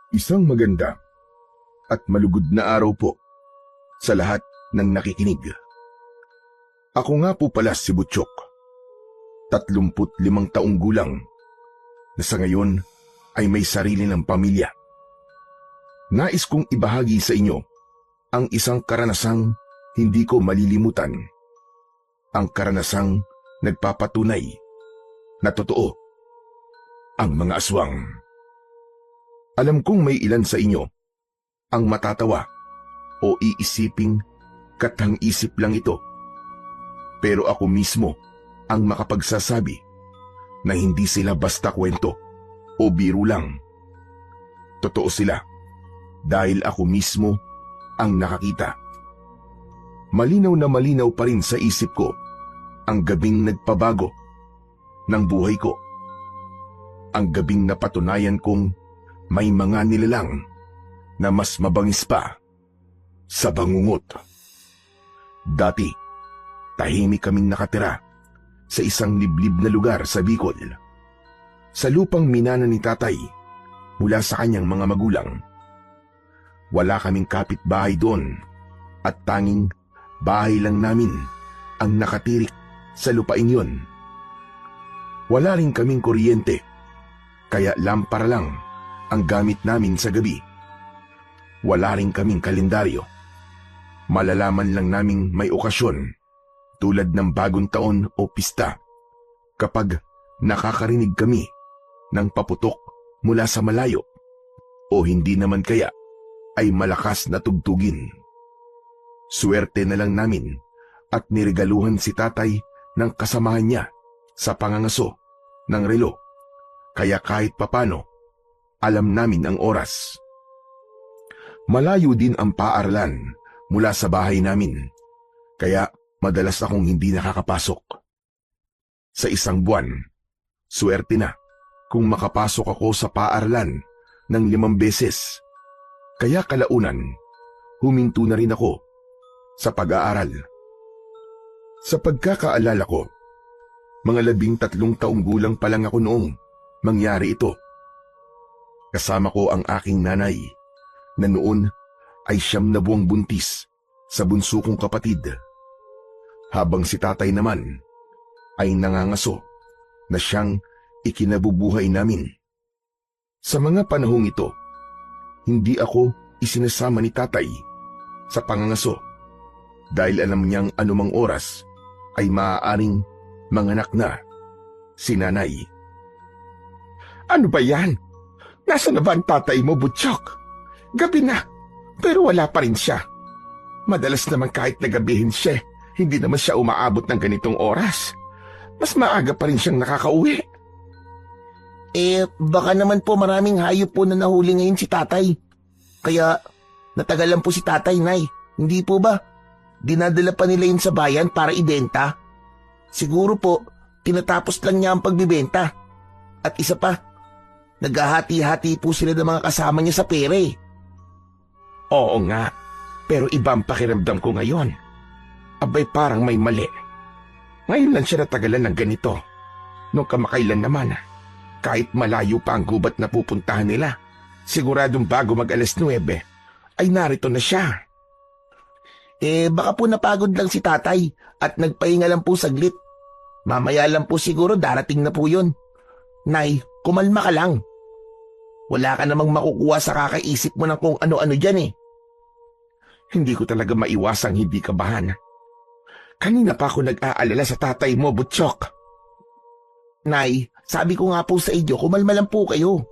Isang maganda at malugod na araw po sa lahat ng nakikinig. Ako nga po pala si Butchok, 35 taong gulang, na sa ngayon ay may sarili ng pamilya. Nais kong ibahagi sa inyo ang isang karanasang hindi ko malilimutan. Ang karanasang nagpapatunay na totoo ang mga aswang. Alam kong may ilan sa inyo ang matatawa o iisiping kathang-isip lang ito. Pero ako mismo ang makapagsasabi na hindi sila basta kwento o biro lang. Totoo sila dahil ako mismo ang nakakita. Malinaw na malinaw pa rin sa isip ko ang gabing nagpabago ng buhay ko. Ang gabing napatunayan kong may mga nilalang na mas mabangis pa sa bangungot. Dati, tahimik kaming nakatira sa isang liblib na lugar sa Bicol. Sa lupang minana ni tatay mula sa kanyang mga magulang. Wala kaming kapitbahay doon at tanging bahay lang namin ang nakatirik sa lupaing yon. Wala rin kaming kuryente, kaya lampara lang ang gamit namin sa gabi. Wala rin kaming kalendaryo. Malalaman lang naming may okasyon tulad ng bagong taon o pista kapag nakakarinig kami ng paputok mula sa malayo o hindi naman kaya ay malakas na tugtugin. Swerte na lang namin at niregaluhan si tatay ng kasamahan niya sa pangangaso ng relo, kaya kahit papano alam namin ang oras. Malayo din ang paaralan mula sa bahay namin, kaya madalas akong hindi nakakapasok. Sa isang buwan, swerte na kung makapasok ako sa paaralan ng 5 beses. Kaya kalaunan, huminto na rin ako sa pag-aaral. Sa pagkakaalala ko, mga 13 taong gulang pa lang ako noong mangyari ito. Kasama ko ang aking nanay na noon ay 9 na buwang buntis sa bunso kong kapatid. Habang si tatay naman ay nangangaso na siyang ikinabubuhay namin. Sa mga panahong ito, hindi ako isinasama ni tatay sa pangangaso dahil alam niyang anumang oras ay maaaring manganak na si nanay. Ano ba yan? Nasaan na ba ang tatay mo, Butchok? Gabi na, pero wala pa rin siya. Madalas naman kahit nagabihin siya, hindi naman siya umaabot ng ganitong oras. Mas maaga pa rin siyang nakakauwi. Baka naman po maraming hayop po na nahuli ngayon si tatay. Kaya natagalan po si tatay, Nay. Hindi po ba? Dinadala pa nila yun sa bayan para ibenta. Siguro po, tinatapos lang niya ang pagbibenta. At isa pa, naghahati-hati po sila ng mga kasama niya sa pere. Oo nga, pero iba ang pakiramdam ko ngayon. Abay, parang may mali. Ngayon lang siya natagalan ng ganito. Nung kamakailan naman, kahit malayo pa ang gubat na pupuntahan nila, siguradong bago mag-alas 9, ay narito na siya. Baka po napagod lang si tatay at nagpahinga lang po saglit. Mamaya lang po siguro darating na po yun. Nay, kumalma ka lang. Wala ka namang makukuha sa kakaisip mo ng kung ano-ano dyan eh. Hindi ko talaga maiwasang hindi kabahan. Kanina pa ako nag-aalala sa tatay mo, Butchok. Nay, sabi ko nga po sa inyo, kumalma lang po kayo.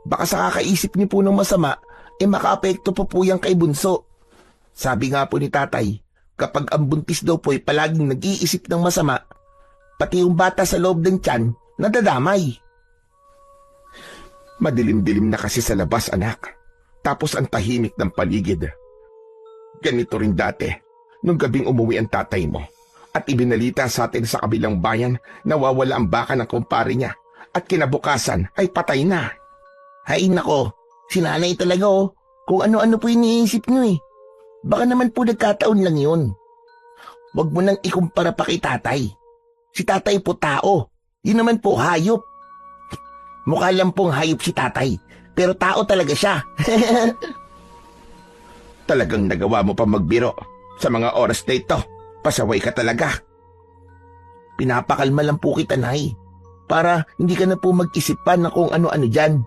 Baka sa kakaisip niyo po ng masama, makaapekto po yung kay Bunso. Sabi nga po ni tatay, kapag ang buntis daw po ay palaging nag-iisip ng masama, pati yung bata sa loob ng tiyan, nadadamay. Madilim-dilim na kasi sa labas, anak. Tapos ang tahimik ng paligid. Ganito rin dati, nung gabing umuwi ang tatay mo at ibinalita sa atin sa kabilang bayan na wawala ang baka ng kumpare niya at kinabukasan ay patay na. Hay nako, si nanay talaga kung ano-ano po iniisip niyo eh. Baka naman po nagkataon lang yun. Huwag mo nang ikumpara pa kay tatay. Si tatay po tao, yun naman po hayop. Mukha lang pong hayop si tatay, pero tao talaga siya. Talagang nagawa mo pa magbiro sa mga oras na ito. Pasaway ka talaga. Pinapakalma lang po kita, Nay. Para hindi ka na po mag-isip pa na kung ano-ano dyan.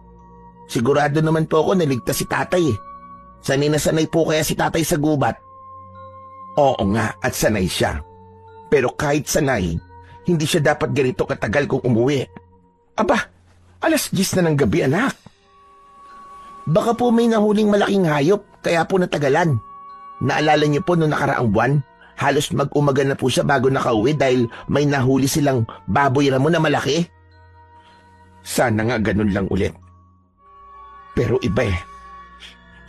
Sigurado naman po ako naligtas si tatay eh. Sanay na sanay po kaya si tatay sa gubat. Oo nga, at sanay siya. Pero kahit sanay, hindi siya dapat ganito katagal kung umuwi. Aba, 10:00 na ng gabi, anak. Baka po may nahuling malaking hayop, kaya po natagalan. Naalala niyo po noong nakaraang buwan, halos mag-umaga na po siya bago nakauwi dahil may nahuli silang baboy ramo na malaki. Sana nga ganun lang ulit. Pero iba eh.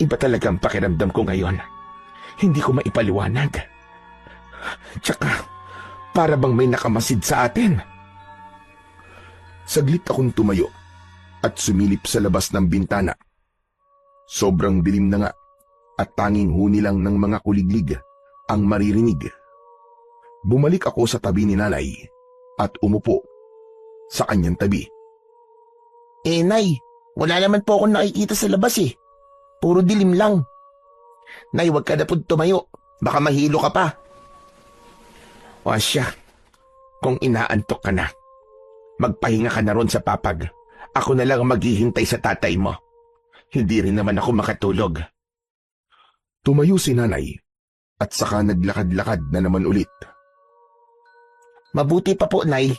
Iba talagang pakiramdam ko ngayon. Hindi ko maipaliwanag. Tsaka, para bang may nakamasid sa atin. Saglit akong tumayo at sumilip sa labas ng bintana. Sobrang dilim na nga at tanging huni lang ng mga kuliglig ang maririnig. Bumalik ako sa tabi ni nanay at umupo sa kanyang tabi. Nay, wala naman po akong nakikita sa labas eh. Puro dilim lang. Nay, wag ka na po tumayo. Baka mahilo ka pa. O siya, kung inaantok ka na, magpahinga ka na ron sa papag. Ako na lang ang maghihintay sa tatay mo. Hindi rin naman ako makatulog. Tumayo si nanay at saka naglakad-lakad na naman ulit. Mabuti pa po, Nay.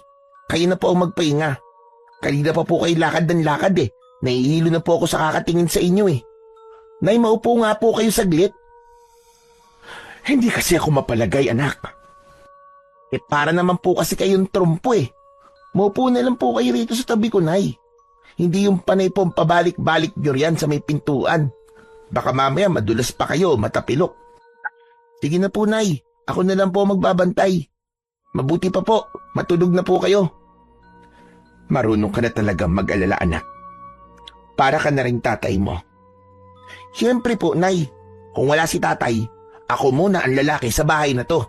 Kayo na po ang magpahinga. Kanina pa po kayo lakad ng lakad eh. Nahihilo na po ako sa kakatingin sa inyo eh. Nay, maupo nga po kayo saglit. Hindi kasi ako mapalagay, anak. Para naman po kasi kayong trumpo eh. Maupo na lang po kayo rito sa tabi ko, Nay. Hindi yung panay po pabalik-balik nyo riyan sa may pintuan. Baka mamaya madulas pa kayo, matapilok. Sige na po, Nay. Ako na lang po magbabantay. Mabuti pa po, matulog na po kayo. Marunong ka na talaga mag-alala, anak. Para ka na rin tatay mo. Siyempre po, Nay. Kung wala si tatay, ako muna ang lalaki sa bahay na to.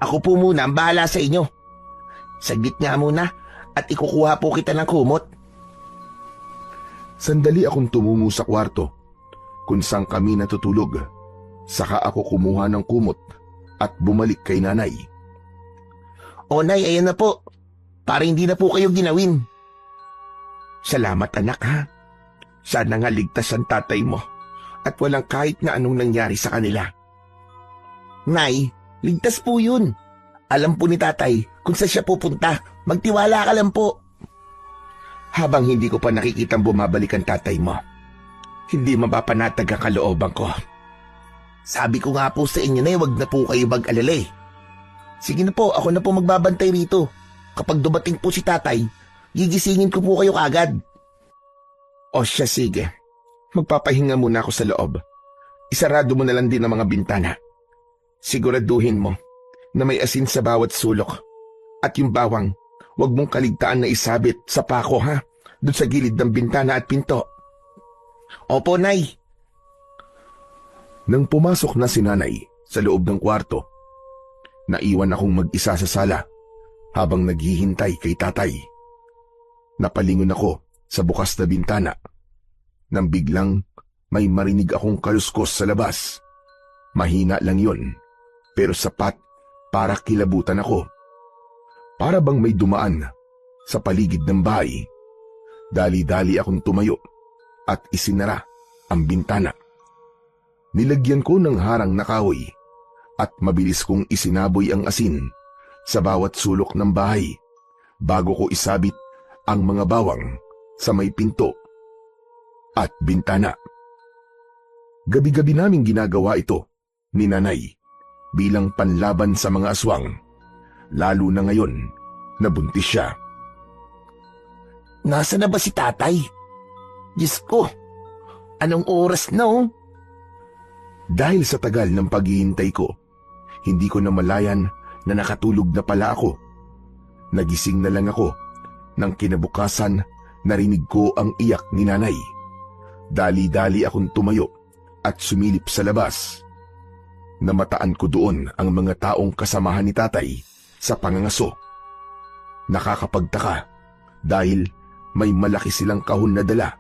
Ako po muna ang bahala sa inyo. Saglit nga muna at ikukuha po kita ng kumot. Sandali akong tumungo sa kwarto kung saan kami natutulog. Saka ako kumuha ng kumot at bumalik kay nanay. O Nay, ayan na po. Para hindi na po kayo ginawin. Salamat, anak, ha? Sana nga ligtas ang tatay mo at walang kahit na anong nangyari sa kanila. Nay, ligtas po yun. Alam po ni tatay kung saan siya pupunta. Magtiwala ka lang po. Habang hindi ko pa nakikitang bumabalik ang tatay mo, hindi mapapanatag ang kalooban ko. Sabi ko nga po sa inyo na wag na po kayo mag-alala eh. Sige na po, ako na po magbabantay rito. Kapag dumating po si tatay, gigisingin ko po kayo kagad. O siya, sige. Magpapahinga muna ako sa loob. Isarado mo na lang din ang mga bintana. Siguraduhin mo na may asin sa bawat sulok. At yung bawang, huwag mong kaligtaan na isabit sa pako, ha? Doon sa gilid ng bintana at pinto. Opo, Nay. Nang pumasok na si nanay sa loob ng kwarto, naiwan akong mag-isa sa sala habang naghihintay kay tatay. Napalingon ako sa bukas na bintana nang biglang may marinig akong kaluskos sa labas. Mahina lang yon, pero sapat para kilabutan ako. Para bang may dumaan sa paligid ng bahay. Dali-dali akong tumayo at isinara ang bintana. Nilagyan ko ng harang na kahoy at mabilis kong isinaboy ang asin sa bawat sulok ng bahay bago ko isabit ang mga bawang sa may pinto at bintana. Gabi-gabi naming ginagawa ito ni nanay bilang panlaban sa mga aswang, lalo na ngayon na buntis siya. Nasa na ba si tatay? Diyos ko, anong oras na oh? Dahil sa tagal ng paghihintay ko, hindi ko na malayan na nakatulog na pala ako. Nagising na lang ako nang kinabukasan narinig ko ang iyak ni nanay. Dali-dali akong tumayo at sumilip sa labas. Namataan ko doon ang mga taong kasamahan ni tatay sa pangangaso. Nakakapagtaka dahil may malaki silang kahon na dala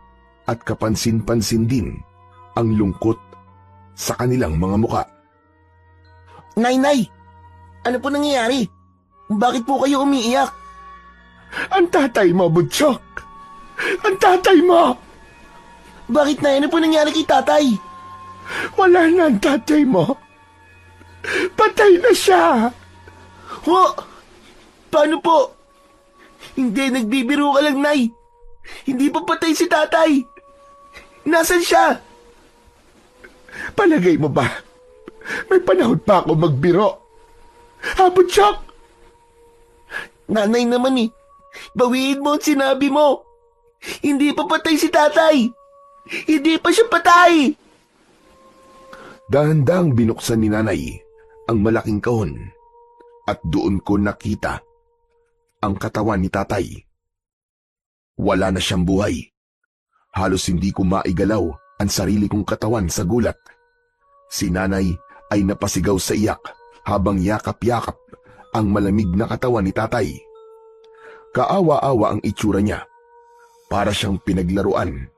at kapansin-pansin din ang lungkot sa kanilang mga muka. Nay! Ano po nangyayari? Bakit po kayo umiiyak? Ang tatay mo, Butchok! Ang tatay mo! Bakit, Nay? Ano po nangyari kay tatay? Wala na ang tatay mo. Patay na siya. Ho! Paano po? Hindi, nagbibiro ka lang, Nay. Hindi pa patay si tatay. Nasaan siya? Palagay mo ba? May panahon pa ako magbiro. Ha, Butchok? Nanay naman eh. Bawiin mo ang sinabi mo. Hindi pa patay si tatay. Hindi pa siya patay. Dahan-dahang binuksan ni nanay ang malaking kahon at doon ko nakita ang katawan ni tatay. Wala na siyang buhay. Halos hindi ko maigalaw ang sarili kong katawan sa gulat. Si nanay ay napasigaw sa iyak habang yakap-yakap ang malamig na katawan ni tatay. Kaawa-awa ang itsura niya. Para siyang pinaglaruan.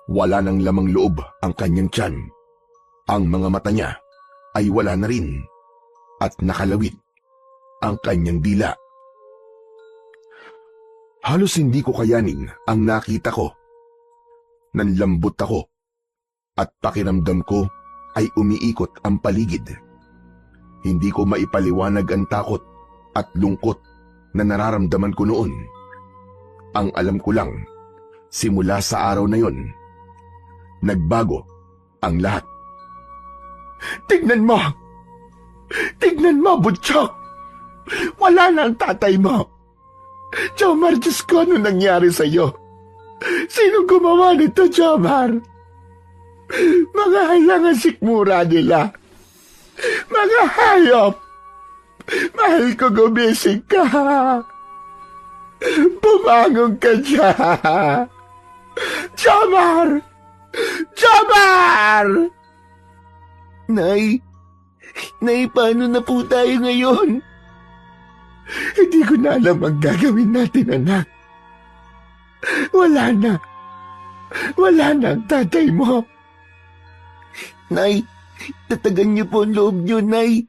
Wala nang lamang loob ang kanyang tiyan. Ang mga mata niya ay wala na rin at nakalawit ang kanyang dila. Halos hindi ko kayanin ang nakita ko. Nanlambot ako at pakiramdam ko ay umiikot ang paligid. Hindi ko maipaliwanag ang takot at lungkot na nararamdaman ko noon. Ang alam ko lang, simula sa araw na yon, nagbago ang lahat. Tignan mo! Tignan mo, Butchok! Wala na ang tatay mo. Jomar, Diyos ko, ano nangyari sa'yo? Sino gumawa nito, Jomar? Mga halangang sikmura nila. Mga hayop! Mahal ko, gumising ka. Bumangon ka dyan. Jomar! Jomar! Nay, paano na po tayo ngayon? Hindi ko na alam ang gagawin natin, anak. Wala na. Wala na ang tatay mo. Nay, tatagan niyo po ang loob niyo, Nay.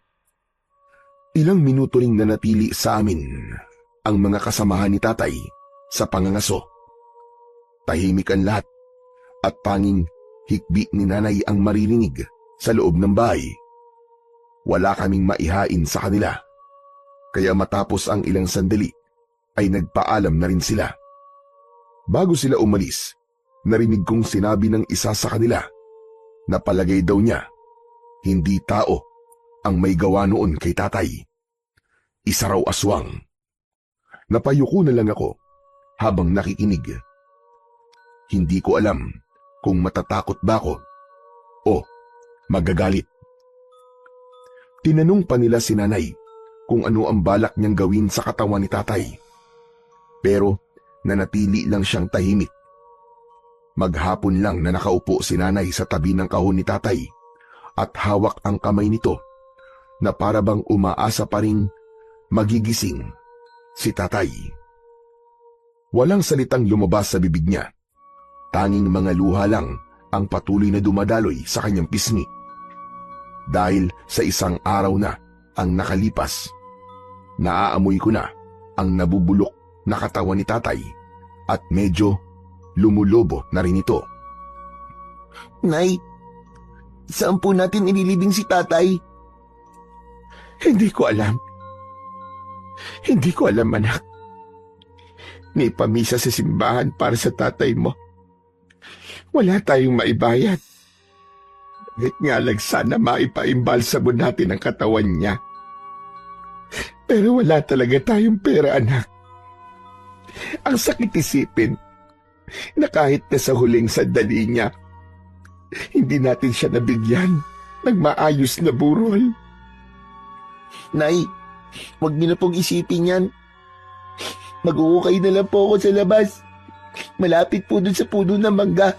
Ilang minuto ring nanatili sa amin ang mga kasamahan ni tatay sa pangangaso. Tahimik ang lahat at tanging hikbi ni nanay ang maririnig sa loob ng bahay. Wala kaming maihain sa kanila. Kaya matapos ang ilang sandali ay nagpaalam na rin sila. Bago sila umalis, narinig kong sinabi ng isa sa kanila na palagay daw niya hindi tao ang may gawa noon kay tatay. Isa raw aswang. Napayuko na lang ako habang nakikinig. Hindi ko alam kung matatakot ba ako o magagalit. Tinanong pa nila si nanay kung ano ang balak niyang gawin sa katawan ni tatay. Pero nanatili lang siyang tahimik. Maghapon lang na nakaupo si nanay sa tabi ng kahon ni tatay at hawak ang kamay nito na para bang umaasa pa ring magigising si tatay. Walang salitang lumabas sa bibig niya. Tanging mga luha lang ang patuloy na dumadaloy sa kanyang pisngi. Dahil sa isang araw na ang nakalipas, naaamoy ko na ang nabubulok na katawan ni tatay at medyo lumulobo na rin ito. Nay, saan po natin ililibing si tatay? Hindi ko alam. Hindi ko alam, anak. May pamisa sa simbahan para sa tatay mo. Wala tayong maibayad. Kahit nga lang sana maipaimbalsamo natin ang katawan niya. Pero wala talaga tayong pera, anak. Ang sakit isipin na kahit na sa huling sandali niya, hindi natin siya nabigyan ng maayos na burol. Nay, huwag niyo na pong isipin yan. Mag-uukay na lang po ako sa labas. Malapit po dun sa puno ng mangga.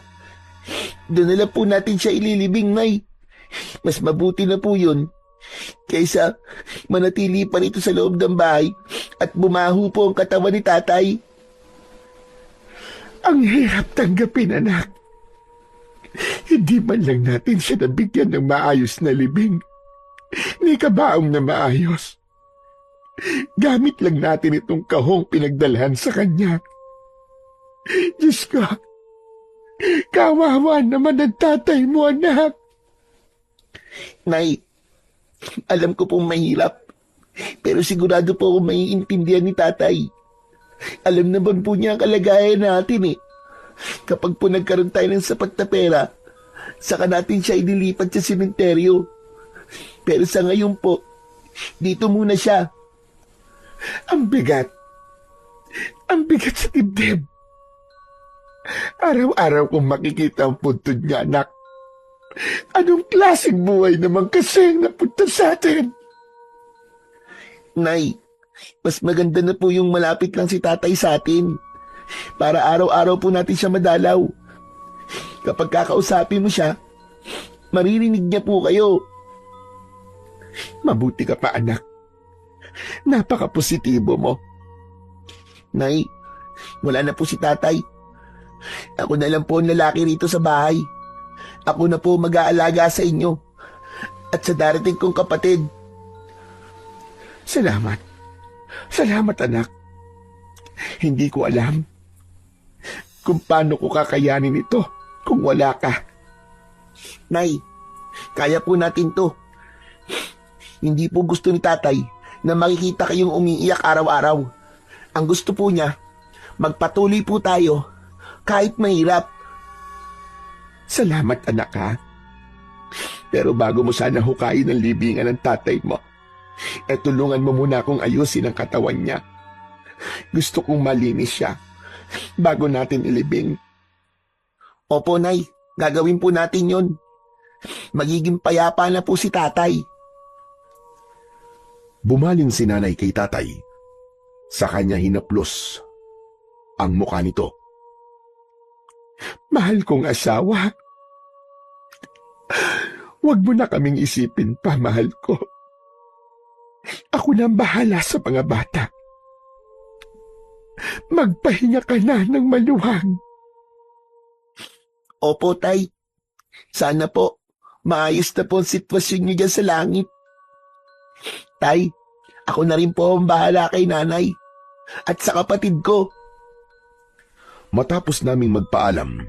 Doon na lang po natin siya ililibing, Nay. Mas mabuti na po yun kaysa manatili pa rito sa loob ng bahay at bumaho po ang katawan ni tatay. Ang hirap tanggapin, anak. Hindi man lang natin siya nabigyan ng maayos na libing. Ni kabaong na maayos. Gamit lang natin itong kahong pinagdalhan sa kanya. Diyos ko, kawawa naman ang tatay mo, anak. Nay, alam ko pong mahirap. Pero sigurado po akong maiintindihan ni tatay. Alam naman po niya ang kalagayan natin eh. Kapag po nagkaroon tayo ng sapat na pera, saka natin siya inilipat sa sementeryo. Pero sa ngayon po, dito muna siya. Ang bigat. Ang bigat sa dibdib. Araw-araw kong makikita ang puntod niya, anak. Anong klaseng buhay naman kasi ang napunta sa atin? Nay, mas maganda na po yung malapit lang si tatay sa atin. Para araw-araw po natin siya madalaw. Kapag kakausapin mo siya, maririnig niya po kayo. Mabuti ka pa, anak. Napaka-positibo mo. Nay, wala na po si tatay. Ako na lang po ang lalaki rito sa bahay. Ako na po mag-aalaga sa inyo at sa darating kong kapatid. Salamat. Salamat, anak. Hindi ko alam kung paano ko kakayanin ito kung wala ka. Nay, kaya po natin to. Hindi po gusto ni tatay na makikita kayong umiiyak araw-araw. Ang gusto po niya, magpatuloy po tayo kahit mahirap. Salamat, anak, ha? Pero bago mo sana hukayin ang libingan ng tatay mo, tulungan mo muna akong ayusin ang katawan niya. Gusto kong malinis siya bago natin ilibing. Opo, Nay. Gagawin po natin yon. Magiging payapa na po si tatay. Bumaling si nanay kay tatay. Sa kanya hinaplos ang mukha nito. Mahal kong asawa, huwag mo na kaming isipin pa, mahal ko. Ako na ang bahala sa mga bata. Magpahinga ka na ng maluwag. Opo, Tay. Sana po, maayos na po ang sitwasyon niyo dyan sa langit. Tay, ako na rin po ang bahala kay nanay at sa kapatid ko. Matapos naming magpaalam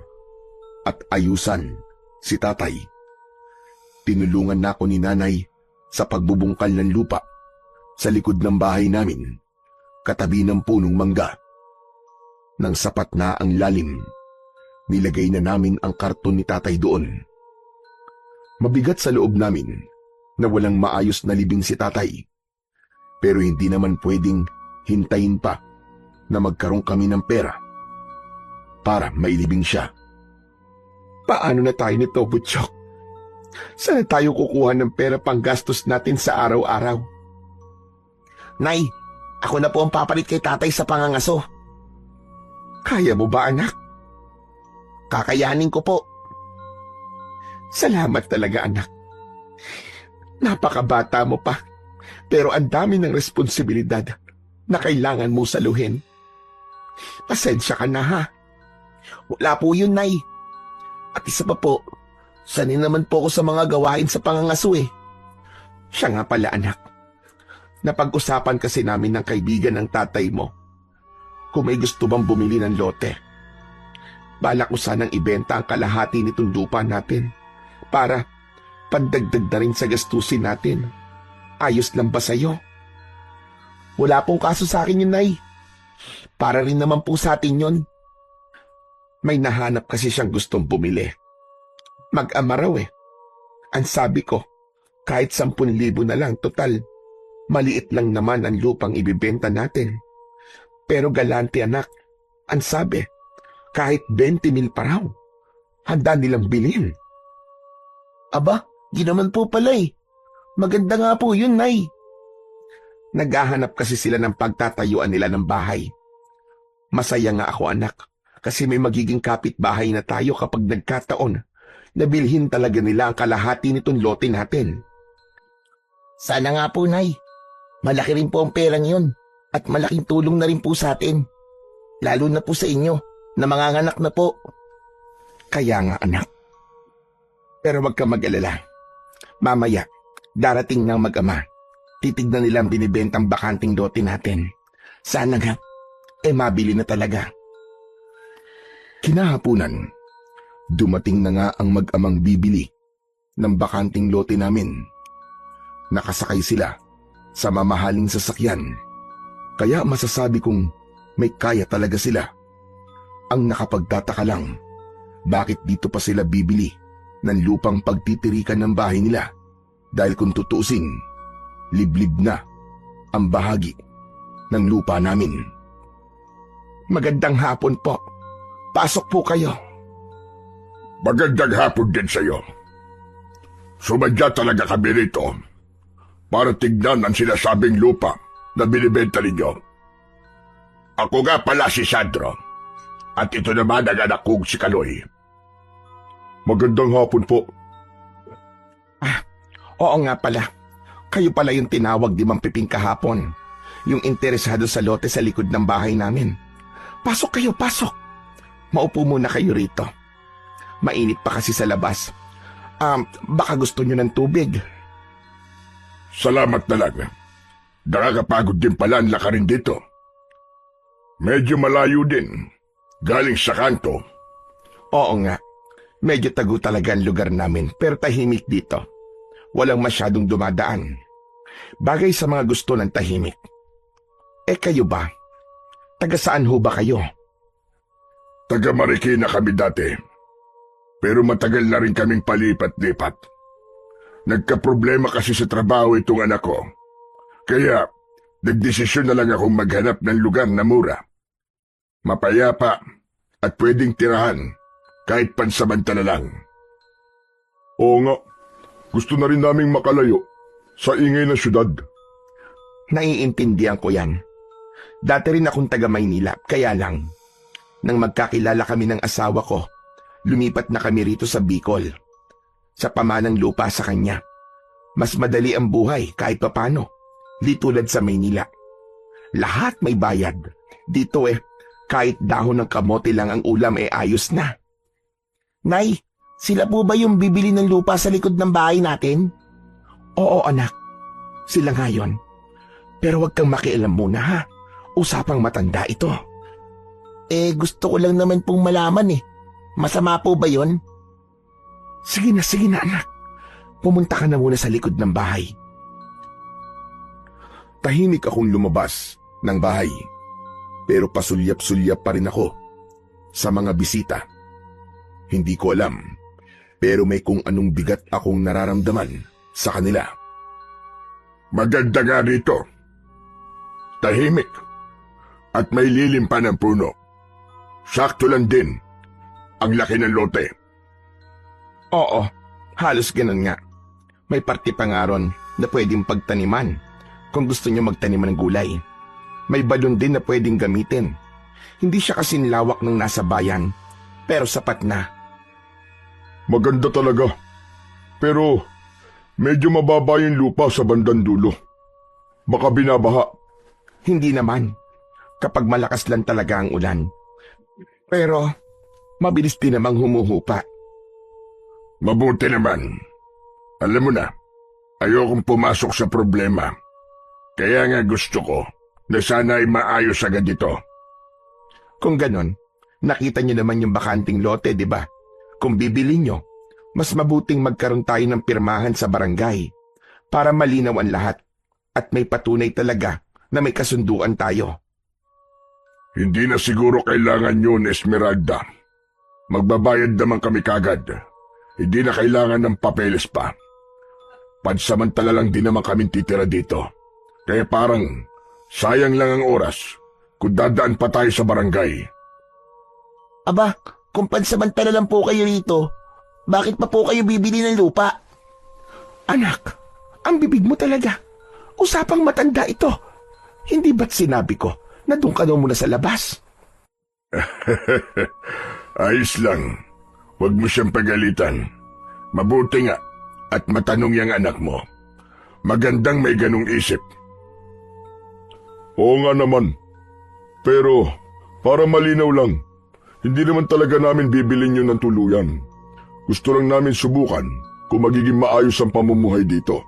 at ayusan si tatay, tinulungan na ako ni nanay sa pagbubungkal ng lupa sa likod ng bahay namin, katabi ng punong mangga. Nang sapat na ang lalim, nilagay na namin ang karton ni tatay doon. Mabigat sa loob namin na walang maayos na libing si tatay, pero hindi naman pwedeng hintayin pa na magkaroon kami ng pera para mailibing siya. Paano na tayo nito, Butchok? Saan tayo kukuha ng pera pang gastos natin sa araw-araw? Nay, ako na po ang papalit kay tatay sa pangangaso. Kaya mo ba, anak? Kakayanin ko po. Salamat talaga, anak. Napakabata mo pa, pero ang dami ng responsibilidad na kailangan mo saluhin. Pasensya ka na, ha? Wala po yun, Nay. At isa pa po, sanay naman po ako sa mga gawain sa pangangaso eh. Siya nga pala, anak. Napag-usapan kasi namin ng kaibigan ng tatay mo kung may gusto bang bumili ng lote. Balak ko sanang ibenta ang kalahati nitong lupa natin para pandagdag na rin sa gastusin natin. Ayos lang ba sa'yo? Wala pong kaso sa akin yun, Nay. Para rin naman po sa atin yun. May nahanap kasi siyang gustong bumili. Mag-ama raw eh. Ang sabi ko, kahit 10,000 na lang total, maliit lang naman ang lupang ibibenta natin. Pero galante, anak, ang sabi, kahit 20,000 pa raw, handa nilang bilhin. Aba, di naman po pala eh. Maganda nga po yun, Nay. Naghahanap kasi sila ng pagtatayuan nila ng bahay. Masaya nga ako, anak, kasi may magiging kapitbahay na tayo kapag nagkataon na bilhin talaga nila ang kalahati nitong lote natin. Sana nga po, Nay. Malaki rin po ang perang yun at malaking tulong na rin po sa atin. Lalo na po sa inyo na manganganak na po. Kaya nga, anak, Pero wag ka mag-alala. Mamaya, darating ng mag-ama. Titignan nilang binibentang bakanting lote natin. Sana nga, mabili na talaga. Kinahapunan, dumating na nga ang mag-amang bibili ng bakanting lote namin. Nakasakay sila sa mamahaling sasakyan, kaya masasabi kong may kaya talaga sila. Ang nakapagtataka lang, bakit dito pa sila bibili ng lupang pagtitirikan ng bahay nila, dahil kung tutuusin, liblib na ang bahagi ng lupa namin. Magandang hapon po. Pasok po kayo. Magandang hapon din sa'yo. Sumadya talaga kami rito para tignan ang sinasabing lupa na binibenta ninyo. Ako nga pala si Sandro, at ito naman ang anak kong si Kaloy. Magandang hapon po. Oo nga pala. Kayo pala yung tinawag di Mang Piping kahapon. Yung interesado sa lote sa likod ng bahay namin. Pasok kayo, pasok. Maupo muna kayo rito. Mainit pa kasi sa labas. Baka gusto nyo ng tubig. Salamat na lang. Nakakapagod din pala ang lakarin dito. Medyo malayo din. Galing sa kanto. Oo nga. Medyo tago talaga ang lugar namin, pero tahimik dito. Walang masyadong dumadaan. Bagay sa mga gusto ng tahimik. Kayo ba? Taga saan ho ba kayo? Taga Marikina kami dati. Pero matagal na rin kaming palipat-lipat. Nagkaproblema kasi sa trabaho itong anak ko. Kaya nagdesisyon na lang akong maghanap ng lugar na mura, mapayapa at pwedeng tirahan kahit pansamantala lang. Oo nga, gusto na rin naming makalayo sa ingay ng syudad. Naiintindihan ko yan. Dati rin akong taga Maynila, kaya lang. Nang magkakilala kami ng asawa ko, lumipat na kami rito sa Bicol. Sa pamanang lupa sa kanya. Mas madali ang buhay kahit papano. Di tulad sa Maynila. Lahat may bayad. Dito kahit dahon ng kamote lang ang ulam ayos na. Nay, sila po ba yung bibili ng lupa sa likod ng bahay natin? Oo anak, sila nga yun. Pero wag kang makialam muna ha. Usapang matanda ito. Gusto ko lang naman pong malaman Masama po ba yun? Sige na anak. Pumunta ka na muna sa likod ng bahay. Tahimik akong lumabas ng bahay, pero pasulyap-sulyap pa rin ako sa mga bisita. Hindi ko alam, pero may kung anong bigat akong nararamdaman sa kanila. Maganda nga rito. Tahimik. At may lilim pa ng puno. Sakto lang din ang laki ng lote. Oo, halos ganun nga. May parte pa nga ron na pwedeng pagtaniman kung gusto nyo magtaniman ng gulay. May balon din na pwedeng gamitin. Hindi siya kasing lawak ng nasa bayan, pero sapat na. Maganda talaga, pero medyo mababa yung lupa sa bandang dulo. Baka binabaha. Hindi naman, kapag malakas lang talaga ang ulan. Pero mabilis din namang humuhupa. Mabuti naman. Alam mo na, ayokong pumasok sa problema. Kaya nga gusto ko na sana ay maayos agad ito. Kung ganon, nakita nyo naman yung bakanting lote, di ba? Kung bibili nyo, mas mabuting magkaroon tayo ng pirmahan sa barangay para malinaw ang lahat at may patunay talaga na may kasunduan tayo. Hindi na siguro kailangan yun, Esmeralda. Magbabayad naman kami kagad. Hindi na kailangan ng papeles pa. Pansamantala lang din naman kami titira dito. Kaya parang sayang lang ang oras kung dadaan pa tayo sa barangay. Aba, kung pansamantala lang po kayo rito, bakit pa po kayo bibili ng lupa? Anak, ang bibig mo talaga. Usapang matanda ito. Hindi ba't sinabi ko na doon ka daw muna sa labas? Ayos lang. Huwag mo siyang pagalitan. Mabuti nga at matanong yung anak mo. Magandang may ganong isip. Oo nga naman. Pero para malinaw lang, hindi naman talaga namin bibilin yun ng tuluyan. Gusto lang namin subukan kung magiging maayos ang pamumuhay dito.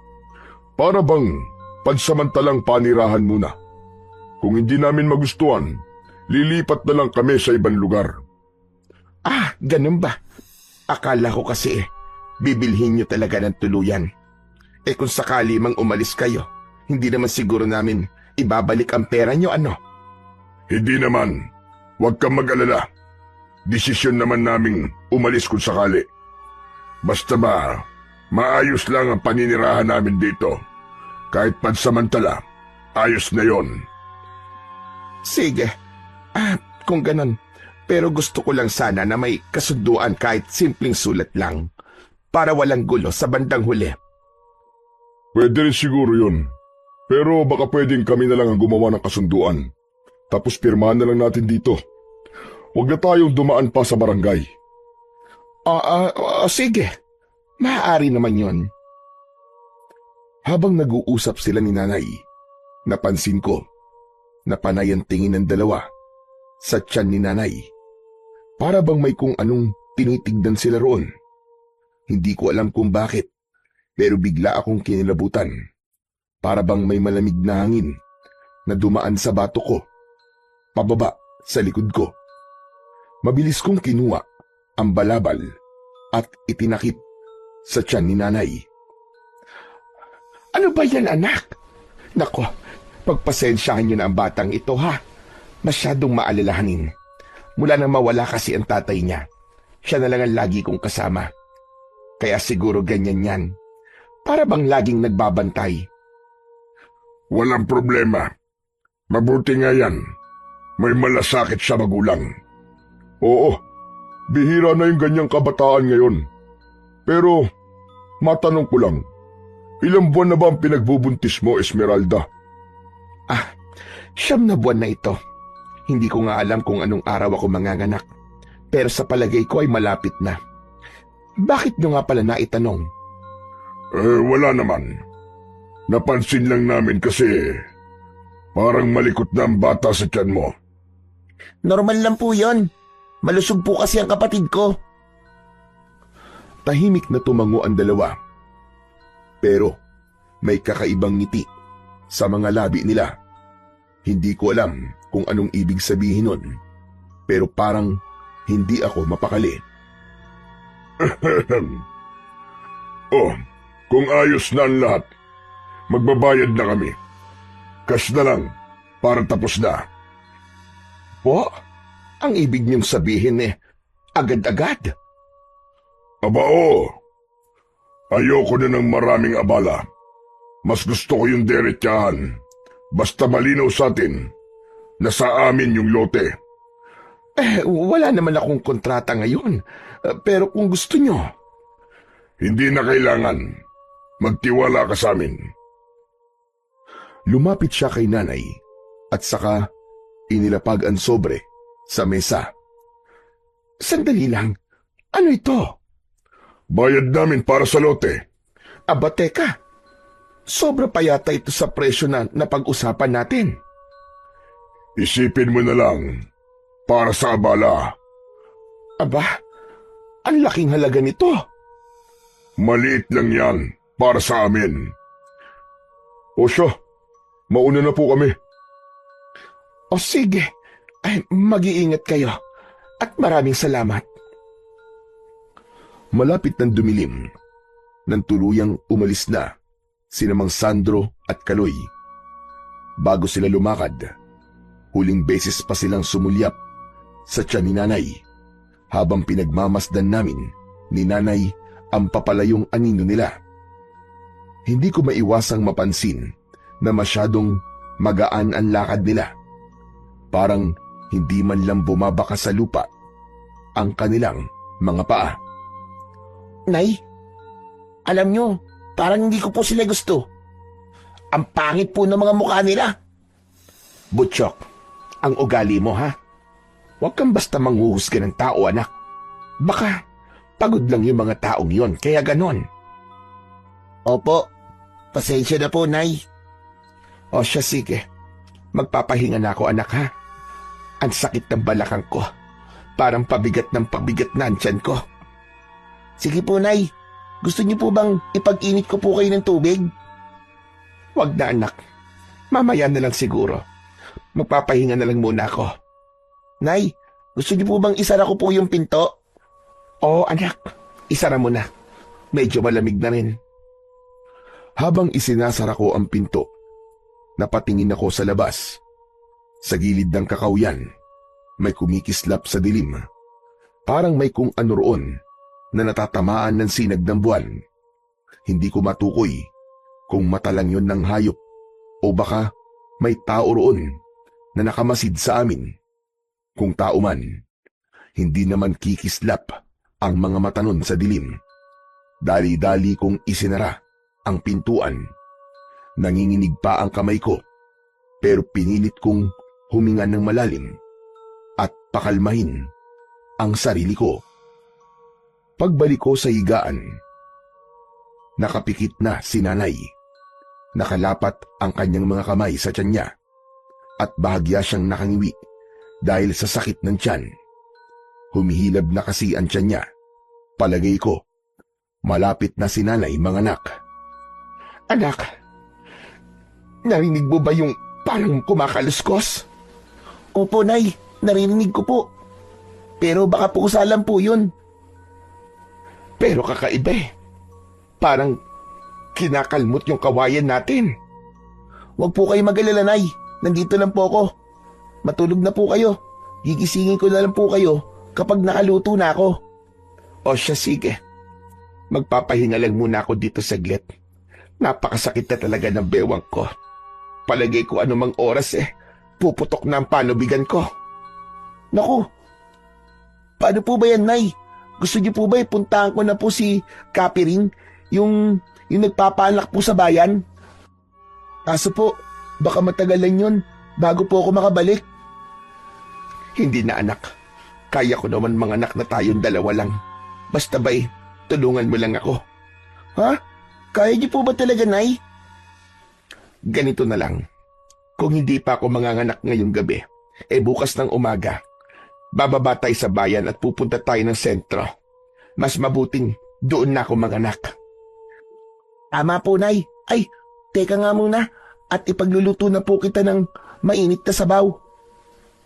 Para bang pansamantalang panirahan muna. Kung hindi namin magustuhan, lilipat na lang kami sa ibang lugar. Ah, ganun ba? Akala ko kasi bibilhin nyo talaga ng tuluyan. Kung sakali mang umalis kayo, hindi naman siguro namin ibabalik ang pera nyo, ano? Hindi naman. Huwag kang mag-alala. Desisyon naman naming umalis kung sakali. Basta ba, maayos lang ang paninirahan namin dito. Kahit pansamantala, ayos na yon. Sige. Kung ganon. Pero gusto ko lang sana na may kasunduan kahit simpleng sulat lang. Para walang gulo sa bandang huli. Pwede rin siguro yun. Pero baka pwedeng kami na lang ang gumawa ng kasunduan. Tapos pirmahan na lang natin dito. Huwag na tayong dumaan pa sa barangay. Sige. Maaari naman yon. Habang nag-uusap sila ni Nanay, napansin ko na panay ang tingin ng dalawa sa tiyan ni Nanay. Para bang may kung anong tinitignan sila roon. Hindi ko alam kung bakit, pero bigla akong kinilabutan. Para bang may malamig na hangin na dumaan sa bato ko, pababa sa likod ko. Mabilis kong kinuha ang balabal at itinakip sa tiyan ni Nanay. Ano ba yan, anak? Nako, pagpasensyahan niyo na ang batang ito, ha? Masyadong maalalahanin. Mula nang mawala kasi ang tatay niya, siya na lang ang lagi kong kasama. Kaya siguro ganyan yan. Para bang laging nagbabantay. Walang problema. Mabuti nga yan. May malasakit sa magulang. Oo, bihira na yung ganyang kabataan ngayon. Pero, matanong ko lang, ilang buwan na ba ang pinagbubuntis mo, Esmeralda? 9 na buwan na ito. Hindi ko nga alam kung anong araw ako manganganak. Pero sa palagay ko ay malapit na. Bakit nyo nga pala naitanong? Wala naman. Napansin lang namin kasi parang malikot na ang bata sa tiyan mo. Normal lang po yon. Malusog po kasi ang kapatid ko. Tahimik na tumango ang dalawa. Pero may kakaibang ngiti sa mga labi nila. Hindi ko alam kung anong ibig sabihin nun. Pero parang hindi ako mapakali. Oh, kung ayos na ang lahat, magbabayad na kami. Cash na lang para tapos na. Po? Ang ibig niyong sabihin agad-agad? Aba oo. Ayoko na ng maraming abala. Mas gusto ko yung derechahan. Basta malinaw sa atin na sa amin yung lote. Wala naman akong kontrata ngayon. Pero kung gusto nyo. Hindi na kailangan. Magtiwala ka sa amin. Lumapit siya kay Nanay at saka inilapag ang sobre sa mesa. Sandali lang. Ano ito? Bayad namin para sa lote. Aba teka. Sobra pa yata ito sa presyo na napag-usapan natin. Isipin mo na lang. Para sa abala. Aba, ang laking halaga nito. Maliit lang yan para sa amin. O siya, mauna na po kami. O sige, mag-iingat kayo at maraming salamat. Malapit ng dumilim, nang tuluyang umalis na sina Mang Sandro at Kaloy. Bago sila lumakad, huling beses pa silang sumulyap sa tiyan ni Nanay habang pinagmamasdan namin ni Nanay ang papalayong anino nila. Hindi ko maiwasang mapansin na masyadong magaan ang lakad nila. Parang hindi man lang bumabaka sa lupa ang kanilang mga paa. Nay, alam nyo, parang hindi ko po sila gusto. Ang pangit po ng mga mukha nila. Butchok, ang ugali mo, ha? Huwag kang basta manghuhusga ng tao, anak. Baka pagod lang yung mga taong yon, kaya ganon. Opo, pasensya na po, Nay. O siya, sige. Magpapahinga na ako, anak, ha? Ang sakit ng balakang ko. Parang pabigat ng pabigat na ang tiyan ko. Sige po, Nay. Gusto niyo po bang ipag-init ko po kayo ng tubig? Wag na anak. Mamaya na lang siguro. Magpapahinga na lang muna ako. Nay, gusto niyo po bang isara ko po yung pinto? Oo anak, isara mo na. Medyo malamig na rin. Habang isinasara ko ang pinto, napatingin ako sa labas. Sa gilid ng kakawyan, may kumikislap sa dilim. Parang may kung ano roon na natatamaan ng sinag ng buwan. Hindi ko matukoy kung mata lang yon ng hayop o baka may tao roon na nakamasid sa amin. Kung tao man, hindi naman kikislap ang mga mata nun sa dilim. Dali-dali kong isinara ang pintuan. Nanginginig pa ang kamay ko, pero pinilit kong huminga ng malalim at pakalmahin ang sarili ko. Pagbalik ko sa higaan, nakapikit na si Nanay. Nakalapat ang kanyang mga kamay sa tiyan niya at bahagya siyang nakangiwi dahil sa sakit ng tiyan. Humihilab na kasi ang tiyan niya. Palagay ko, malapit na si Nanay manganak. Anak, narinig mo ba yung parang kumakaluskos? Opo, Nay. Narinig ko po. Pero baka pukusalan po yun. Pero kakaiba eh. Parang kinakalmot yung kawayan natin. Huwag po kayo mag-alala, Nay. Nandito lang po ako. Matulog na po kayo. Gigisingin ko na lang po kayo kapag nakaluto na ako. O siya, sige. Magpapahinga lang muna ako dito saglit. Napakasakit na talaga ng bewang ko. Palagay ko anumang oras puputok na ang panubigan ko. Naku, paano po ba yan, Nay? Gusto niyo po ba ipuntahan ko na po si Kapiring, yung nagpapanak po sa bayan? Kaso po, baka matagalan yun bago po ako makabalik. Hindi na anak. Kaya ko naman manganak na tayong dalawa lang. Basta ba tulungan mo lang ako. Ha? Kaya niyo po ba talaga, Nay? Ganito na lang. Kung hindi pa ako manganganak ngayong gabi, bukas ng umaga, bababa tayo sa bayan at pupunta tayo ng sentro. Mas mabuting doon na ako manganak. Tama po, Nay. Ay, teka nga muna. At ipagluluto na po kita ng mainit na sabaw.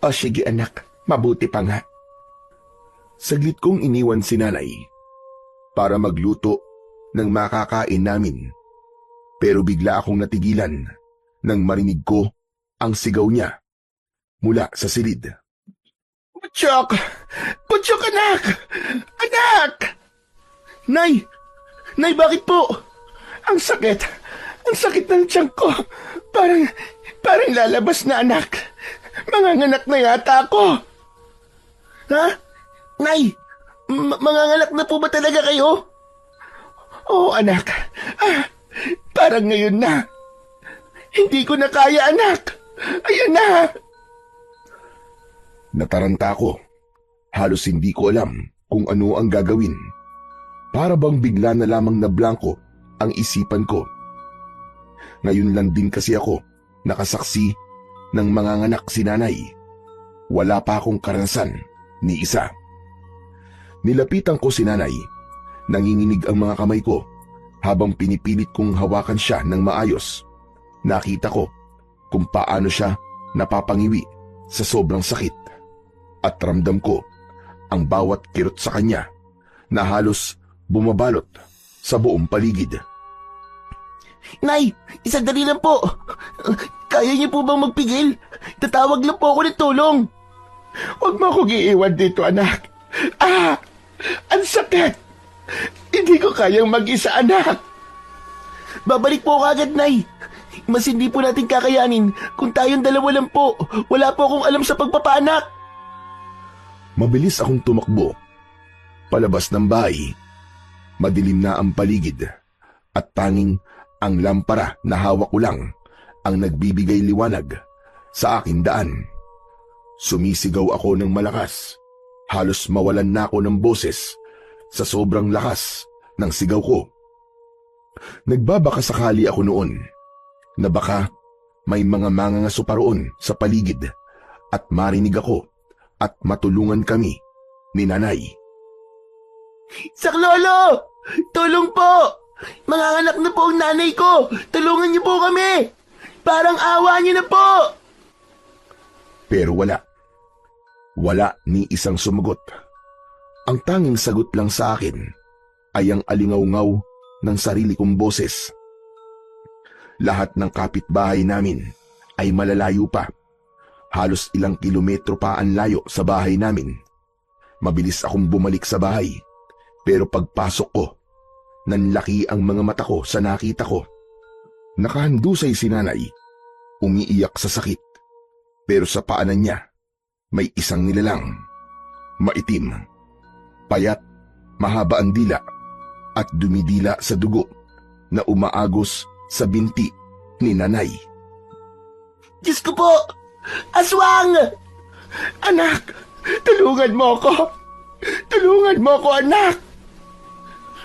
O sige anak, mabuti pa nga. Saglit kong iniwan si Nanay para magluto ng makakain namin. Pero bigla akong natigilan nang marinig ko ang sigaw niya mula sa silid. Butchok! Butchok anak! Anak! Nay! Nay, bakit po? Ang sakit! Ang sakit ng tiyan ko! Parang lalabas na anak! Manganganak na yata ako! Ha? Nay! Manganganak na po ba talaga kayo? Oo anak! Parang ngayon na! Hindi ko na kaya anak! Ayan na! Nataranta ako. Halos hindi ko alam kung ano ang gagawin. Para bang bigla na lamang na blanko ang isipan ko. Ngayon lang din kasi ako nakasaksi ng manganganak si Nanay. Wala pa akong karanasan ni isa. Nilapitan ko si Nanay. Nanginginig ang mga kamay ko habang pinipilit kong hawakan siya ng maayos. Nakita ko kung paano siya napapangiwi sa sobrang sakit. At ramdam ko ang bawat kirot sa kanya na halos bumabalot sa buong paligid. Nay, isandali lang po. Kaya niyo po bang magpigil? Tatawag lang po ako ng tulong. Huwag mo akong iiwan dito, anak. Ang sakit! Hindi ko kayang mag-isa, anak. Babalik po ako agad, Nay. Mas hindi po natin kakayanin kung tayong dalawa lang po. Wala po akong alam sa pagpapaanak. Mabilis akong tumakbo. Palabas ng bahay. Madilim na ang paligid at tanging ang lampara na hawak ko lang ang nagbibigay liwanag sa aking daan. Sumisigaw ako ng malakas. Halos mawalan na ako ng boses sa sobrang lakas ng sigaw ko. Nagbabaka sakali ako noon na baka may mga mangangaso pa roon sa paligid at marinig ako at matulungan kami ni Nanay. Saklolo! Tulong po! Manganganak na po ang nanay ko! Tulungan niyo po kami! Parang awa niyo na po! Pero wala. Wala ni isang sumagot. Ang tanging sagot lang sa akin ay ang alingaw-ngaw ng sarili kong boses. Lahat ng kapitbahay namin ay malalayo pa. Halos ilang kilometro pa ang layo sa bahay namin. Mabilis akong bumalik sa bahay. Pero pagpasok ko, nanlaki ang mga mata ko sa nakita ko. Nakahandusay si nanay, umiiyak sa sakit. Pero sa paanan niya, may isang nilalang. Maitim, payat, mahaba ang dila, at dumidila sa dugo na umaagos sa binti ni nanay. Diyos ko po! Aswang! Anak, tulungan mo ko! Tulungan mo ko, anak!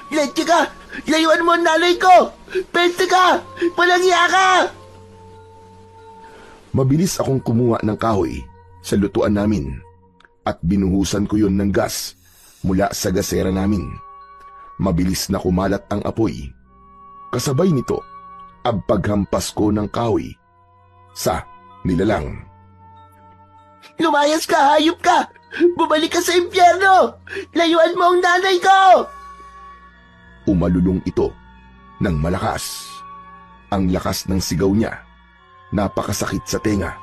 Leche ka! Layuan mo ang nanay ko! Peste ka! Walang iya ka! Mabilis akong kumuha ng kahoy sa lutuan namin at binuhusan ko yon ng gas mula sa gasera namin. Mabilis na kumalat ang apoy. Kasabay nito, ang paghampas ko ng kahoy sa nilalang. Lumayas ka, hayop ka! Bumalik ka sa impyerno! Layuan mo ang nanay ko! Umalulong ito ng malakas. Ang lakas ng sigaw niya, napakasakit sa tenga,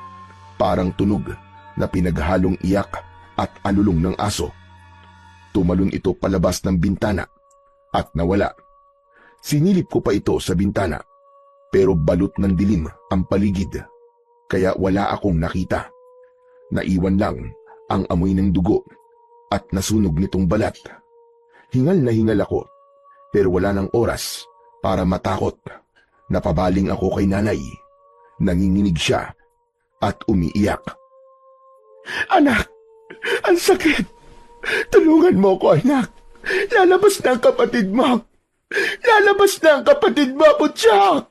parang tunog na pinaghalong iyak at alulong ng aso. Tumalon ito palabas ng bintana at nawala. Sinilip ko pa ito sa bintana, pero balot ng dilim ang paligid, kaya wala akong nakita. Naiwan lang ang amoy ng dugo at nasunog nitong balat. Hingal na hingal ako, pero wala nang oras para matakot. Napabaling ako kay nanay. Nanginginig siya at umiiyak. Anak, ang sakit! Tulungan mo ko, anak! Lalabas na ang kapatid mo! Lalabas na ang kapatid mo, Butchak!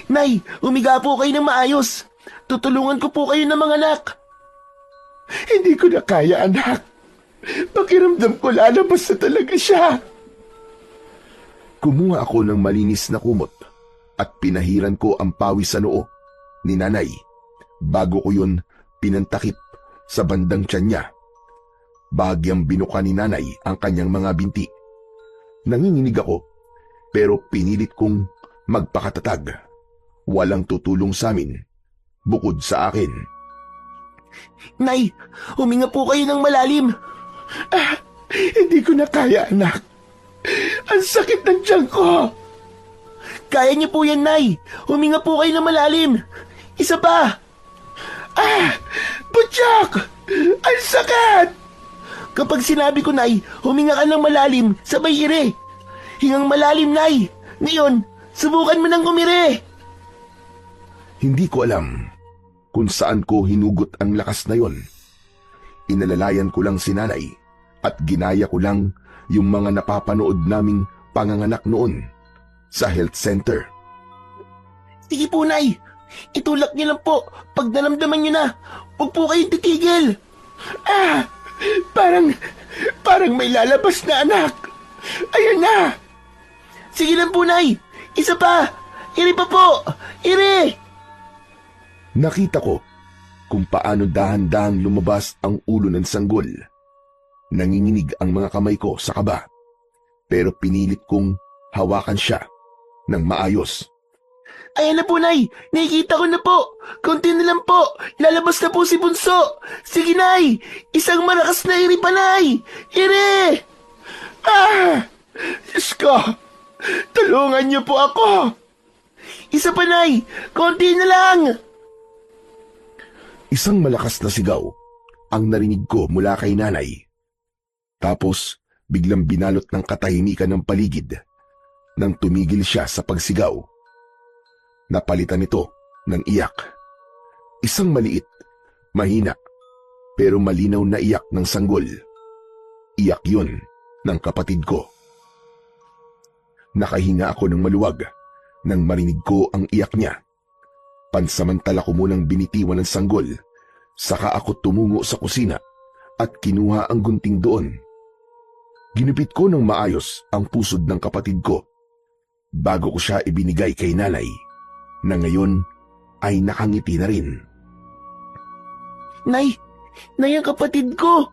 Nay, umiga po kayo ng maayos. Tutulungan ko po kayo ng mga anak. Hindi ko na kaya, anak. Pakiramdam ko lalabas na talaga siya. Kumuha ako ng malinis na kumot at pinahiran ko ang pawis sa noo ni nanay bago ko yun pinantakip sa bandang tiyan niya. Bahagyang binuka ni nanay ang kanyang mga binti. Nanginginig ako pero pinilit kong magpakatatag. Walang tutulong sa amin bukod sa akin. Nay, huminga po kayo ng malalim. Hindi ko na kaya, anak. Ang sakit ng tiyan ko. Kaya niyo po yan, Nay. Huminga po kayo ng malalim. Isa pa. Butchak! Ang sakit! Kapag sinabi ko, Nay, huminga ka ng malalim, sabay ire. Hingang malalim, Nay. Ngayon, subukan mo ng umire. Hindi ko alam kung saan ko hinugot ang lakas na yon. Inalalayan ko lang si nanay at ginaya ko lang yung mga napapanood naming panganganak noon sa health center. Sige po, Nay. Itulak niyo lang po pag naramdaman niyo na. Huwag po kayong titigil. Parang may lalabas na, anak. Ayan na. Sige lang po, Nay. Isa pa. Ire pa po. Ire. Nakita ko kung paano dahan-dahang lumabas ang ulo ng sanggol. Nanginginig ang mga kamay ko sa kaba, pero pinilit kong hawakan siya ng maayos. Ayan na po, Nay. Nakikita ko na po. Konti na lang po. Lalabas na po si Bunso. Sige, Nay. Isang malakas na iri pa, Nay. Ire! Diyos ko! Tulungan niyo po ako! Isa pa, Nay. Konti na lang. Isang malakas na sigaw ang narinig ko mula kay nanay. Tapos biglang binalot ng katahimikan ng paligid nang tumigil siya sa pagsigaw. Napalitan ito ng iyak. Isang maliit, mahina, pero malinaw na iyak ng sanggol. Iyak yun ng kapatid ko. Nakahinga ako ng maluwag nang marinig ko ang iyak niya. Pansamantala ko munang binitiwan ng sanggol, saka ako tumungo sa kusina at kinuha ang gunting doon. Ginupit ko ng maayos ang pusod ng kapatid ko bago ko siya ibinigay kay nanay na ngayon ay nakangiti na rin. Nay, Nay ang kapatid ko.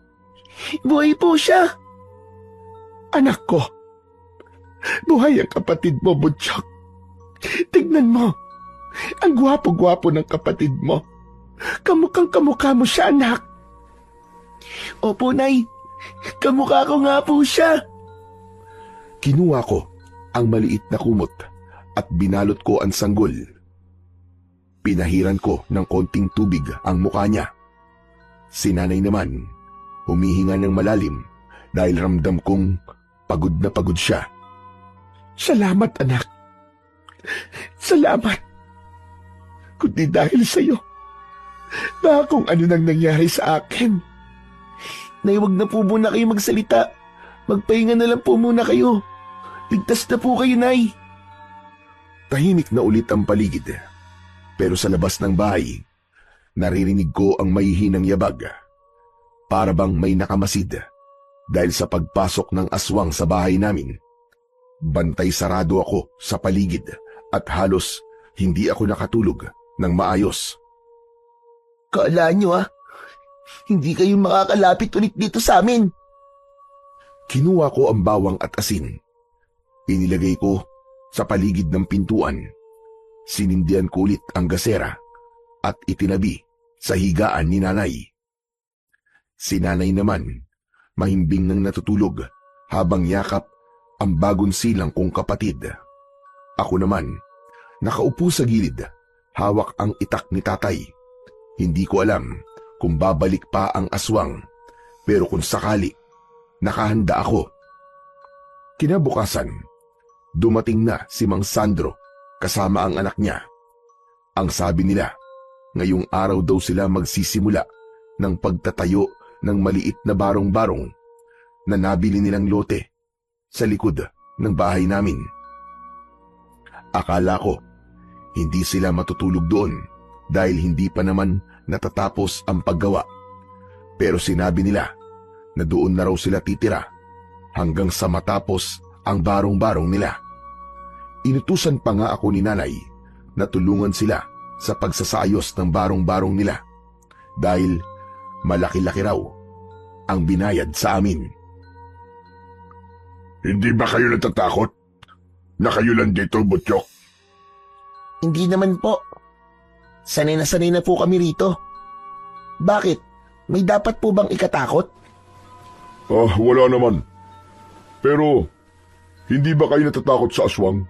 Buhay po siya. Anak ko, buhay ang kapatid mo, Butchok. Tignan mo, ang gwapo-gwapo ng kapatid mo. Kamukhang kamukha mo siya, anak. Opo, Nay. Kamukha ko nga po siya. Kinuha ko ang maliit na kumot at binalot ko ang sanggol. Pinahiran ko ng konting tubig ang mukha niya. Si nanay naman, humihinga ng malalim dahil ramdam kong pagod na pagod siya. Salamat, anak. Salamat. Kundi dahil sa iyo, baka kung ano nang nangyari sa akin. Nay, wag na po muna kayo magsalita. Magpahinga na lang po muna kayo. Ligtas na po kayo, Nay. Tahimik na ulit ang paligid. Pero sa labas ng bahay, naririnig ko ang mahihinang yabag. Para bang may nakamasid dahil sa pagpasok ng aswang sa bahay namin. Bantay sarado ako sa paligid at halos hindi ako nakatulog ng maayos. Kala nyo hindi kayo makakalapit ulit dito sa amin. Kinuha ko ang bawang at asin. Inilagay ko sa paligid ng pintuan. Sinindihan ko ulit ang gasera at itinabi sa higaan ni nanay. Si nanay naman, mahimbing nang natutulog habang yakap ang bagong silang kong kapatid. Ako naman, nakaupo sa gilid, hawak ang itak ni tatay. Hindi ko alam kung babalik pa ang aswang, pero kung sakali, nakahanda ako. Kinabukasan, dumating na si Mang Sandro kasama ang anak niya. Ang sabi nila, ngayong araw daw sila magsisimula ng pagtatayo ng maliit na barong-barong na nabili nilang lote sa likod ng bahay namin. Akala ko, hindi sila matutulog doon dahil hindi pa naman natatapos ang paggawa. Pero sinabi nila na doon na raw sila titira hanggang sa matapos ang barong-barong nila. Inutusan pa nga ako ni nanay na tulungan sila sa pagsasayos ng barong-barong nila dahil malaki-laki raw ang binayad sa amin. Hindi ba kayo natatakot na kayo lang dito, Butchok? Hindi naman po. Sanay na po kami rito. Bakit? May dapat po bang ikatakot? Wala naman. Pero, hindi ba kayo natatakot sa aswang?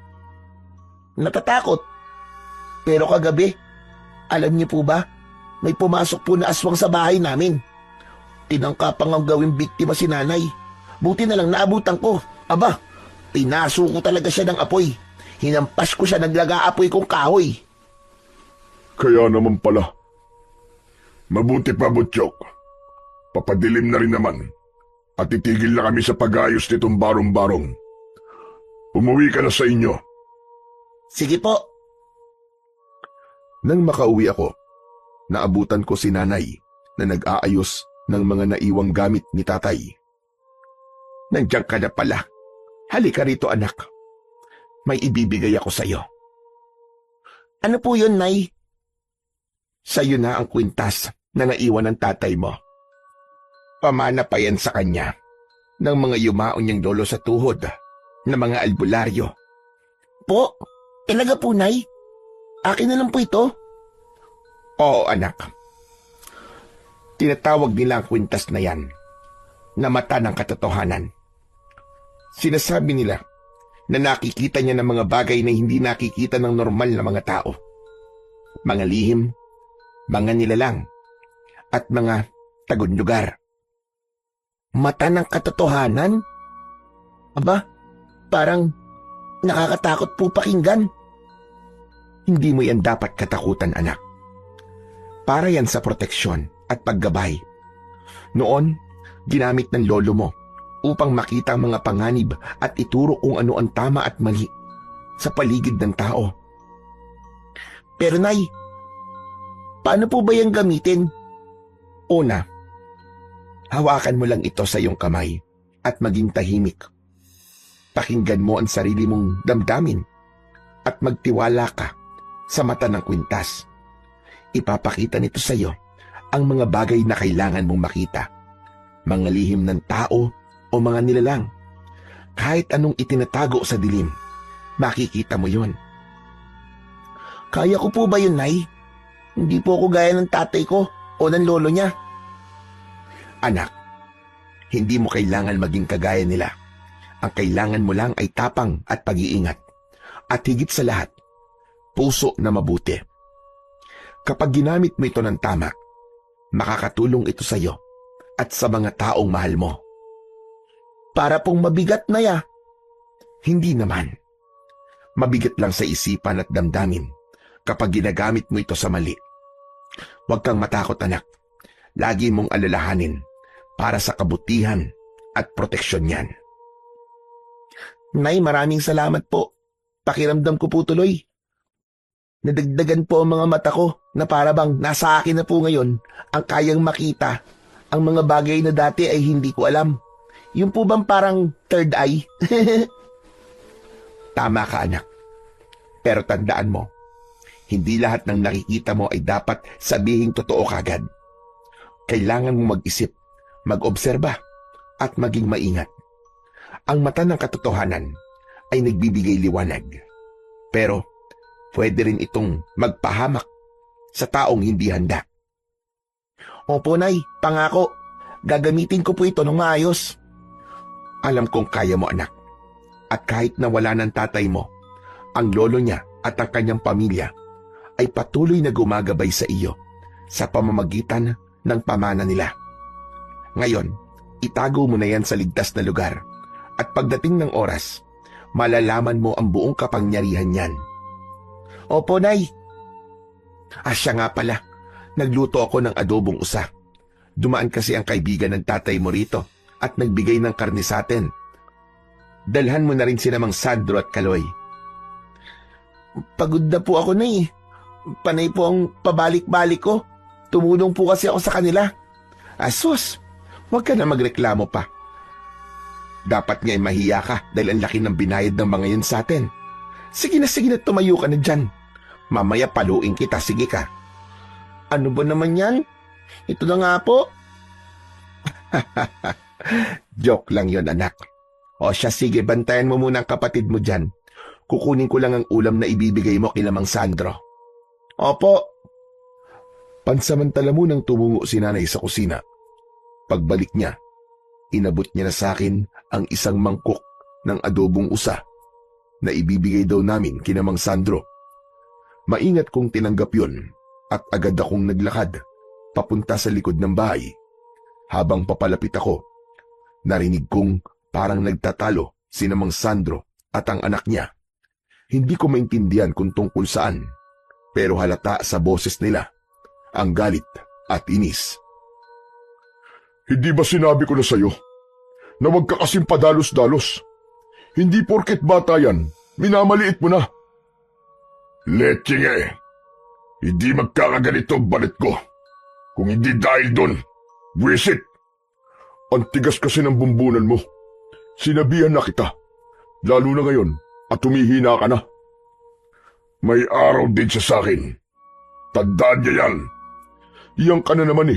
Natatakot. Pero kagabi, alam niyo po ba, may pumasok po na aswang sa bahay namin. Tinangka pang ang gawing biktima si nanay. Buti na lang naabutan ko. Aba, pinaso ko talaga siya ng apoy. Hinampas ko siya naglaga-apoy kong kahoy. Kaya naman pala. Mabuti pa, Butchok. Papadilim na rin naman. At titigil na kami sa pag-ayos nitong barong-barong. Umuwi ka na sa inyo. Sige po. Nang makauwi ako, naabutan ko si nanay na nag-aayos ng mga naiwang gamit ni tatay. Nandiyan ka na pala. Halika rito, anak. May ibibigay ako sa'yo. Ano po yun, Nay? Sa'yo na ang kwintas na naiwan ng tatay mo. Pamana pa yan sa kanya ng mga yumaon niyang lolo sa tuhod na mga albularyo. Po? Talaga po, Nay? Akin na lang po ito? Oo, anak. Tinatawag nila ang kwintas na yan na mata ng katotohanan. Sinasabi nila na nakikita niya ng mga bagay na hindi nakikita ng normal na mga tao. Mga lihim, mga nilalang, at mga tagunlugar. Mata ng katotohanan? Aba, parang nakakatakot po pakinggan. Hindi mo yan dapat katakutan, anak. Para yan sa proteksyon at paggabay. Noon, ginamit ng lolo mo upang makita ang mga panganib at ituro kung ano ang tama at mali sa paligid ng tao. Pero Nay, paano po ba yung gamitin? Una, hawakan mo lang ito sa iyong kamay at maging tahimik. Pakinggan mo ang sarili mong damdamin at magtiwala ka sa mata ng kwintas. Ipapakita nito sa iyo ang mga bagay na kailangan mong makita. Mga lihim ng tao o mga nilalang. Kahit anong itinatago sa dilim, makikita mo yon. Kaya ko po ba yun, Nay? Hindi po ako gaya ng tatay ko o ng lolo niya. Anak, hindi mo kailangan maging kagaya nila. Ang kailangan mo lang ay tapang at pag-iingat. At higit sa lahat, puso na mabuti. Kapag ginamit mo ito ng tama, makakatulong ito sa iyo at sa mga taong mahal mo. Para pong mabigat na ya. Hindi naman. Mabigat lang sa isipan at damdamin kapag ginagamit mo ito sa mali. Huwag kang matakot, anak. Lagi mong alalahanin para sa kabutihan at proteksyon yan. Nay, maraming salamat po. Pakiramdam ko po tuloy. Nadagdagan po ang mga mata ko na para bang nasa akin na po ngayon ang kayang makita ang mga bagay na dati ay hindi ko alam. Yung po bang parang third eye? Tama ka, anak. Pero tandaan mo, hindi lahat ng nakikita mo ay dapat sabihing totoo kagad. Kailangan mo mag-isip, mag-obserba, at maging maingat. Ang mata ng katotohanan ay nagbibigay liwanag. Pero pwede rin itong magpahamak sa taong hindi handa. Opo, Nay. Pangako. Gagamitin ko po ito ng maayos. Alam kong kaya mo, anak. At kahit na wala ng tatay mo, ang lolo niya at ang kanyang pamilya ay patuloy na gumagabay sa iyo sa pamamagitan ng pamana nila. Ngayon, itago mo na yan sa ligtas na lugar at pagdating ng oras, malalaman mo ang buong kapangyarihan niyan. Opo, Nay. Siya nga pala, nagluto ako ng adobong usa. Dumaan kasi ang kaibigan ng tatay mo rito at nagbigay ng karne sa atin. Dalhan mo na rin sina Mang Sandro at Kaloy. Pagod na po ako, Nay. Panay po ang pabalik-balik ko. Tumulong po kasi ako sa kanila. Asos, huwag ka na magreklamo pa. Dapat nga ay mahiya ka dahil ang laki ng binayad ng mga yun sa atin. Sige na, tumayo ka na dyan. Mamaya paluin kita, sige ka. Ano ba naman yan? Ito na nga po. Joke lang yon, anak. O siya, sige, bantayan mo muna ang kapatid mo dyan. Kukunin ko lang ang ulam na ibibigay mo kina Mang Sandro. Opo. Pansamantala munang tumungo si nanay sa kusina. Pagbalik niya, inabot niya na sa akin ang isang mangkok ng adobong usa na ibibigay daw namin kina Mang Sandro. Maingat kong tinanggap yun at agad akong naglakad papunta sa likod ng bahay. Habang papalapit ako, narinig kong parang nagtatalo sina Mang Sandro at ang anak niya. Hindi ko maintindihan kung tungkol saan, pero halata sa boses nila ang galit at inis. Hindi ba sinabi ko na sa'yo na huwag ka kasing padalos-dalos? Hindi porket bata yan, minamaliit mo na. Leching hindi magkakaganito ang balit ko. Kung hindi dahil doon, buwisit. Ang tigas kasi ng bumbunan mo. Sinabihan na kita, lalo na ngayon at humihina ka na. May araw din siya sa akin. Tandaan niya yan. Iyang ka na naman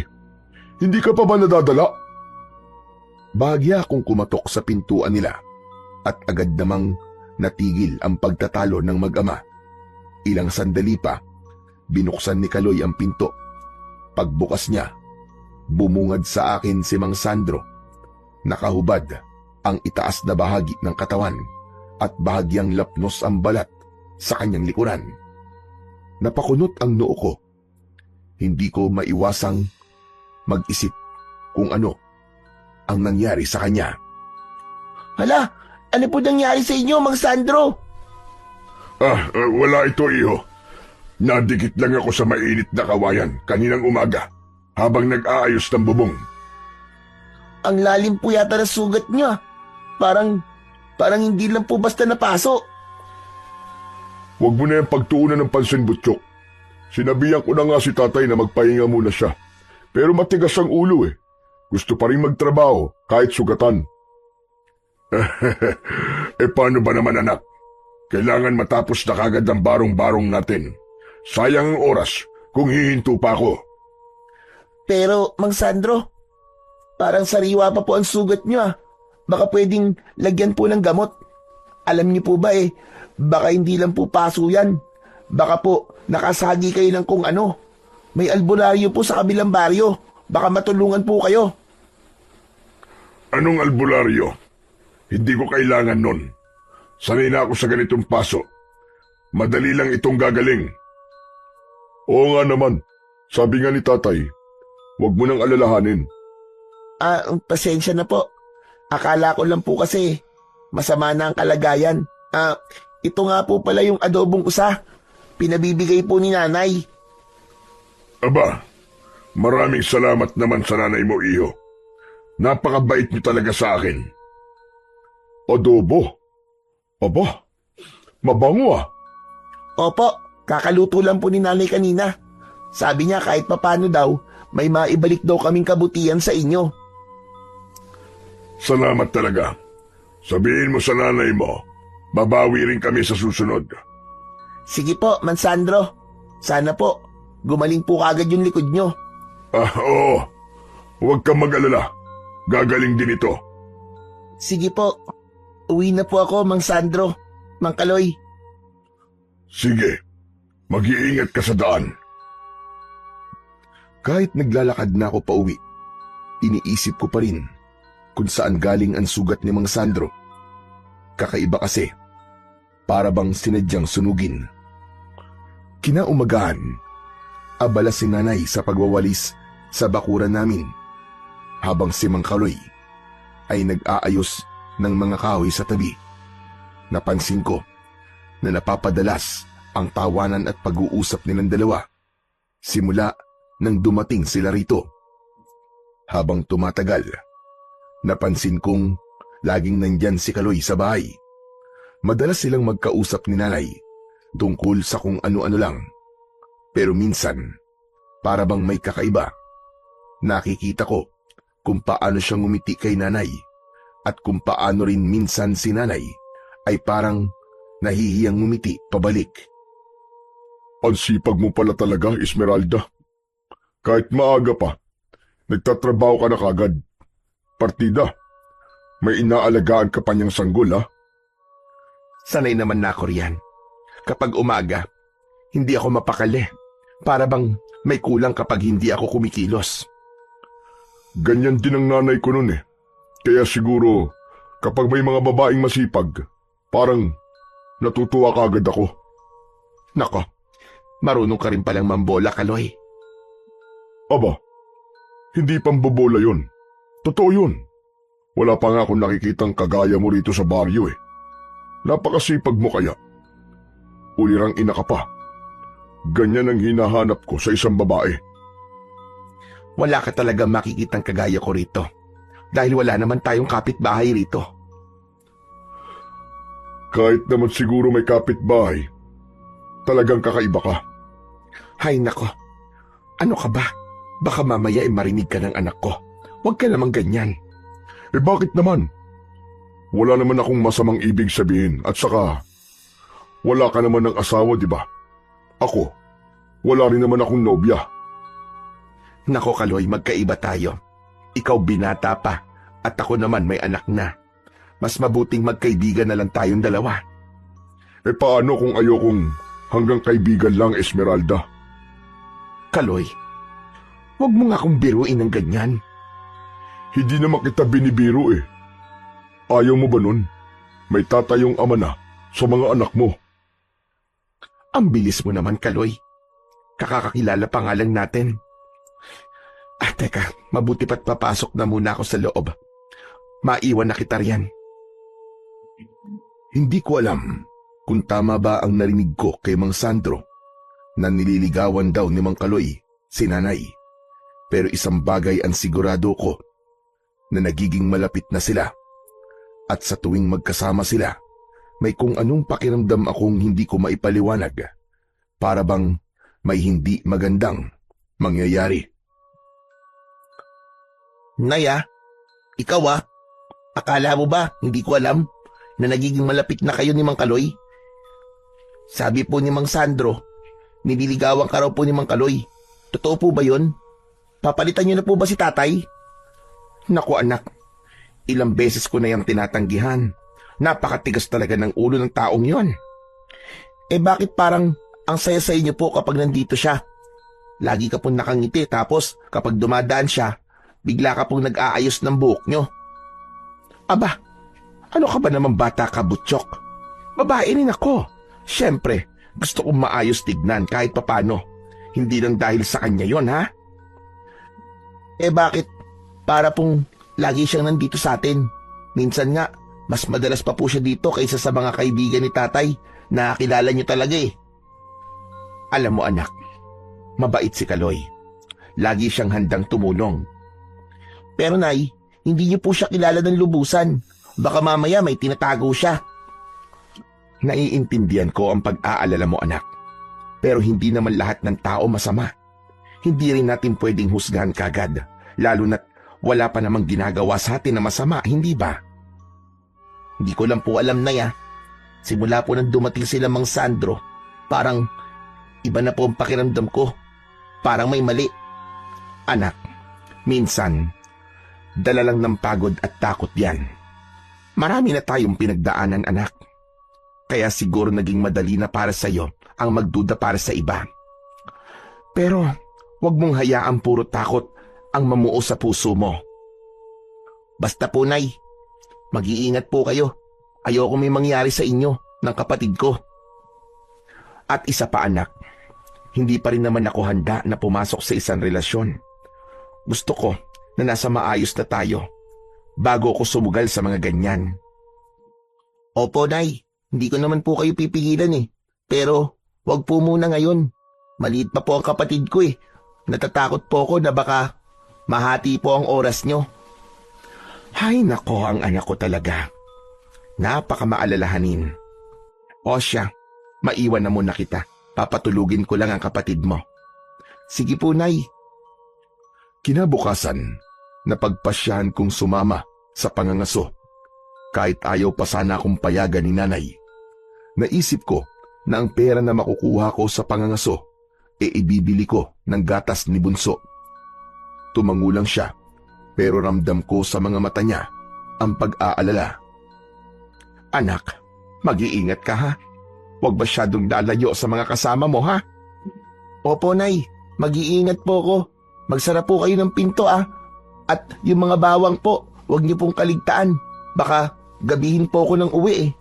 Hindi ka pa ba nadadala? Bahagya akong kumatok sa pintuan nila at agad namang natigil ang pagtatalo ng mag-ama. Ilang sandali pa, binuksan ni Kaloy ang pinto. Pagbukas niya, bumungad sa akin si Mang Sandro. Nakahubad ang itaas na bahagi ng katawan at bahagyang lapnos ang balat sa kanyang likuran. Napakunot ang noo ko. Hindi ko maiwasang mag-isip kung ano ang nangyari sa kanya. Hala, ano po nangyari sa inyo, Mang Sandro? Wala ito, iho. Nadikit lang ako sa mainit na kawayan kaninang umaga habang nag-aayos ng bubong. Ang lalim po yata na sugat niyo. Parang hindi lang po basta napaso. Huwag mo na yung pagtuunan ng pansin, Butchok. Sinabihan ko na nga si tatay na magpahinga muna siya. Pero matigas ang ulo Gusto pa rin magtrabaho kahit sugatan. Paano ba naman anak? Kailangan matapos na kagad ang barong-barong natin. Sayang ang oras kung hihinto pa ako. Pero, Mang Sandro, parang sariwa pa po ang sugat niyo ah. Baka pwedeng lagyan po ng gamot. Alam niyo po ba baka hindi lang po paso yan. Baka po nakasagi kayo ng kung ano. May albularyo po sa kabilang baryo. Baka matulungan po kayo. Anong albularyo? Hindi ko kailangan nun. Sanay na ako sa ganitong paso. Madali lang itong gagaling. Oo nga naman. Sabi nga ni tatay, huwag mo nang alalahanin. Pasensya na po. Akala ko lang po kasi masama na ang kalagayan. Ito nga po pala yung adobong usa. Pinabibigay po ni nanay. Aba, maraming salamat naman sa nanay mo, iho. Napakabait niyo talaga sa akin. Adobo? Aba, mabango ah. Opo, kakaluto lang po ni nanay kanina. Sabi niya kahit papano daw, may maibalik daw kaming kabutihan sa inyo. Salamat talaga. Sabihin mo sa nanay mo, babawi rin kami sa susunod. Sige po, Man Sandro. Sana po, gumaling po kagad yung likod nyo. Oo. Huwag kang mag-alala. Gagaling din ito. Sige po. Uwi na po ako, Mang Sandro. Mang Kaloy. Sige. Mag-iingat ka sa daan. Kahit naglalakad na ako pauwi, iniisip ko pa rin kung saan galing ang sugat ni Mang Sandro. Kakaiba kasi, para bang sinadyang sunugin. Kinaumagahan, abala si nanay sa pagwawalis sa bakuran namin, habang si Mang Kaloy ay nag-aayos ng mga kahoy sa tabi. Napansin ko na napapadalas ang tawanan at pag-uusap nilang dalawa simula nang dumating sila rito. Habang tumatagal, napansin kong laging nandyan si Kaloy sa bahay. Madalas silang magkausap ni nanay tungkol sa kung ano-ano lang. Pero minsan, para bang may kakaiba. Nakikita ko kung paano siya ngumiti kay nanay at kung paano rin minsan si nanay ay parang nahihiyang ngumiti pabalik. Ang sipag mo pala talaga, Esmeralda. Kahit maaga pa, nagtatrabaho ka na kagad. Partida, may inaalagaan ka pa niyang sanggol, ha? Sanay naman na ako riyan. Kapag umaga, hindi ako mapakali. Para bang may kulang kapag hindi ako kumikilos. Ganyan din ang nanay ko nun eh. Kaya siguro, kapag may mga babaeng masipag, parang natutuwa kagad ako. Nako, marunong ka rin palang mambola, Kaloy. Aba, hindi pambobola yun. Totoo yun. Wala pa nga akong nakikitang kagaya mo rito sa baryo eh. Napakasipag mo kaya. Ulirang ina ka pa. Ganyan ang hinahanap ko sa isang babae. Wala ka talaga makikitang kagaya ko rito. Dahil wala naman tayong kapitbahay rito. Kahit naman siguro may kapitbahay, talagang kakaiba ka. Hay nako, ano ka ba? Baka mamaya marinig ka ng anak ko. Huwag ka namang ganyan. Bakit naman? Wala naman akong masamang ibig sabihin at saka wala ka naman ng asawa, di ba? Ako, wala rin naman akong nobya. Nako Kaloy, magkaiba tayo. Ikaw binata pa at ako naman may anak na. Mas mabuting magkaibigan na lang tayong dalawa. Paano kung ayokong hanggang kaibigan lang, Esmeralda? Kaloy, huwag mo nga akong biruin ng ganyan. Hindi naman kita binibiro eh. Ayaw mo ba nun? May tatayong ama na sa mga anak mo. Ang bilis mo naman, Kaloy. Kakakakilala pa nga lang natin. Teka, mabuti pa't papasok na muna ako sa loob. Maiwan na kita riyan. Hindi ko alam kung tama ba ang narinig ko kay Mang Sandro na nililigawan daw ni Mang Kaloy si nanay. Pero isang bagay ang sigurado ko, na nagiging malapit na sila. At sa tuwing magkasama sila, may kung anong pakiramdam akong hindi ko maipaliwanag. Para bang may hindi magandang mangyayari. Naya, ikaw Akala mo ba hindi ko alam na nagiging malapit na kayo ni Mang Kaloy? Sabi po ni Mang Sandro, nililigawan ka raw po ni Mang Kaloy. Totoo po ba yun? Papalitan niyo na po ba si tatay? Naku anak, ilang beses ko na yung tinatanggihan. Napakatigas talaga ng ulo ng taong yon. Eh bakit parang ang saya-saya niyo po kapag nandito siya? Lagi ka pong nakangiti tapos kapag dumadaan siya, bigla ka pong nag-aayos ng buhok niyo. Aba, ano ka ba naman bata ka, Butchok? Babae rin ako. Siyempre, gusto kong maayos tignan kahit papano. Hindi lang dahil sa kanya yon, ha? Eh bakit para pong lagi siyang nandito sa atin? Minsan nga, mas madalas pa po siya dito kaysa sa mga kaibigan ni tatay na kilala niyo talaga eh. Alam mo anak, mabait si Kaloy. Lagi siyang handang tumulong. Pero nay, hindi niyo po siya kilala ng lubusan. Baka mamaya may tinatago siya. Naiintindihan ko ang pag-aalala mo anak. Pero hindi naman lahat ng tao masama. Hindi rin natin pwedeng husgahan kagad. Lalo na't wala pa namang ginagawa sa atin na masama, hindi ba? Hindi ko lang po alam na ya. Simula po nang dumating sila Mang Sandro, parang iba na po ang pakiramdam ko. Parang may mali. Anak, minsan, dala lang ng pagod at takot yan. Marami na tayong pinagdaanan anak. Kaya siguro naging madali na para sa'yo ang magduda para sa iba. Pero huwag mong hayaang puro takot ang mamuo sa puso mo. Basta po nay, mag-iingat po kayo. Ayoko may mangyari sa inyo ng kapatid ko. At isa pa anak, hindi pa rin naman ako handa na pumasok sa isang relasyon. Gusto ko na nasa maayos na tayo bago ako sumugal sa mga ganyan. Opo nay, hindi ko naman po kayo pipigilan eh. Pero wag po muna ngayon. Maliit pa po ang kapatid ko eh. Natatakot po ako na baka mahati po ang oras nyo. Hay nako, ang anak ko talaga. Napakamaalalahanin. O siya, maiwan na muna kita. Papatulugin ko lang ang kapatid mo. Sige po, nay. Kinabukasan, napagpasyahan kong sumama sa pangangaso. Kahit ayaw pa sana akong payagan ni nanay. Naisip ko na ang pera na makukuha ko sa pangangaso ibibili ko ng gatas ni Bunso. Tumangulang siya, pero ramdam ko sa mga mata niya ang pag-aalala. Anak, mag-iingat ka ha. Huwag masyadong lalayo sa mga kasama mo ha. Opo nay, mag-iingat po ako. Magsara po kayo ng pinto ah. At yung mga bawang po, huwag niyo pong kaligtaan. Baka gabihin po ako ng uwi eh.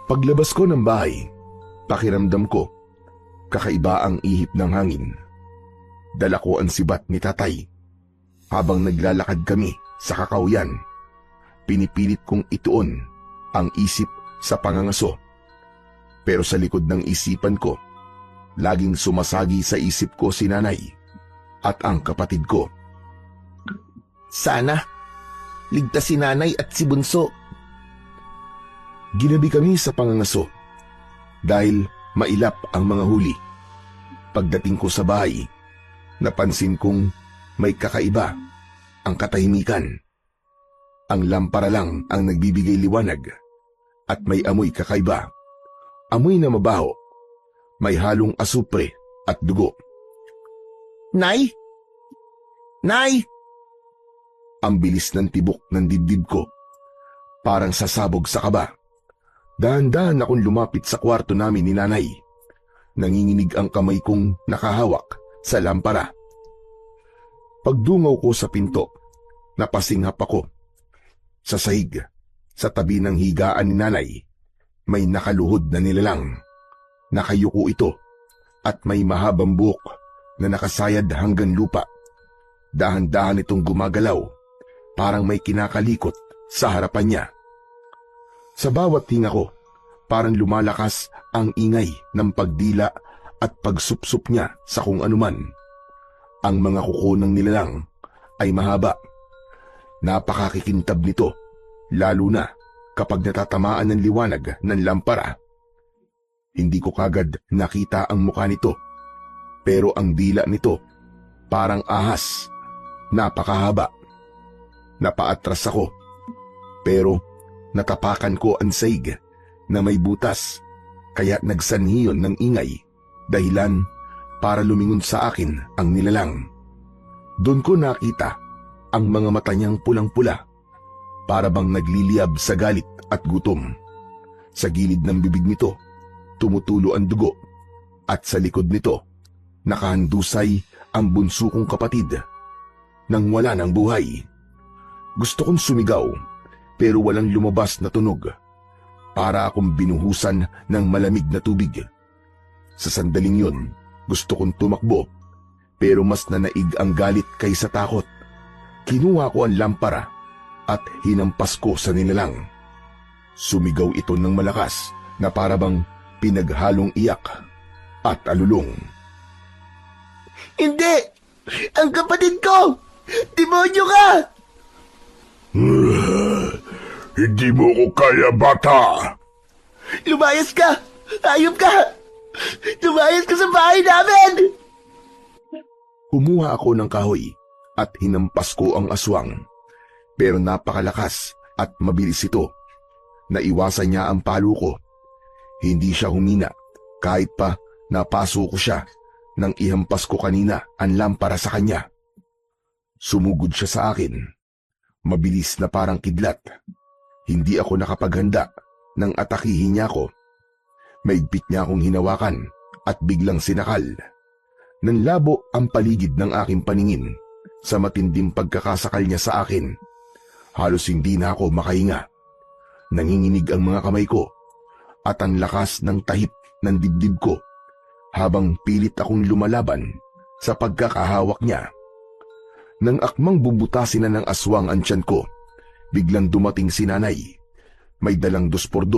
Paglabas ko ng bahay, pakiramdam ko, kakaiba ang ihip ng hangin. Dala ko ang sibat ni tatay. Habang naglalakad kami sa kakauyan, pinipilit kong ituon ang isip sa pangangaso. Pero sa likod ng isipan ko, laging sumasagi sa isip ko si nanay at ang kapatid ko. Sana, ligtas si nanay at si Bunso. Ginabi kami sa pangangaso dahil mailap ang mga huli. Pagdating ko sa bahay, napansin kong may kakaiba ang katahimikan. Ang lampara lang ang nagbibigay liwanag at may amoy kakaiba. Amoy na mabaho, may halong asupre at dugo. Nay? Nay? Ang bilis ng tibok ng dibdib ko, parang sasabog sa kaba. Dahan-dahan akong lumapit sa kwarto namin ni nanay. Nanginginig ang kamay kong nakahawak sa lampara. Pagdungaw ko sa pinto, napasinghap ako. Sa sahig, sa tabi ng higaan ni nanay, may nakaluhod na nilalang. Nakayuko ito at may mahabang buhok na nakasayad hanggang lupa. Dahan-dahan itong gumagalaw, parang may kinakalikot sa harapan niya. Sa bawat hinga ko, parang lumalakas ang ingay ng pagdila at pagsupsup niya sa kung anuman. Ang mga kuko ng nilalang ay mahaba. Napakakikintab nito, lalo na kapag natatamaan ng liwanag ng lampara. Hindi ko kagad nakita ang mukha nito, pero ang dila nito parang ahas, napakahaba. Napaatras ako Pero natapakan ko ang saig na may butas, kaya nagsanhi yun ng ingay, dahilan para lumingon sa akin ang nilalang. Doon ko nakita ang mga mata niyang pulang-pula, para bang nagliliyab sa galit at gutom. Sa gilid ng bibig nito, tumutulo ang dugo, at sa likod nito, nakahandusay ang bunso kong kapatid nang wala ng buhay. Gusto kong sumigaw, pero walang lumabas na tunog, para akong binuhusan ng malamig na tubig. Sa sandaling yun, gusto kong tumakbo, pero mas nanaig ang galit kaysa takot. Kinuha ko ang lampara at hinampas ko sa nilalang. Sumigaw ito ng malakas na parabang pinaghalong iyak at alulong. Hindi! Ang kapatid ko! Demonyo ka! Hindi mo ko kaya, bata! Lumayas ka! Hayop ka! Lumayas ka sa bahay namin! Kumuha ako ng kahoy at hinampas ko ang aswang. Pero napakalakas at mabilis ito. Naiwasan niya ang palo ko. Hindi siya humina kahit pa napaso ko siya nang ihampas ko kanina ang lampara sa kanya. Sumugod siya sa akin. Mabilis na parang kidlat. Hindi ako nakapaghanda nang atakihin niya ako. Maigpit niya akong hinawakan at biglang sinakal. Nanlabo ang paligid ng aking paningin sa matinding pagkakasakal niya sa akin. Halos hindi na ako makahinga. Nanginginig ang mga kamay ko at ang lakas ng tahip ng dibdib ko habang pilit akong lumalaban sa pagkakahawak niya. Nang akmang bubutasin na ng aswang ang tiyan ko, biglang dumating si nanay. May dalang 2x2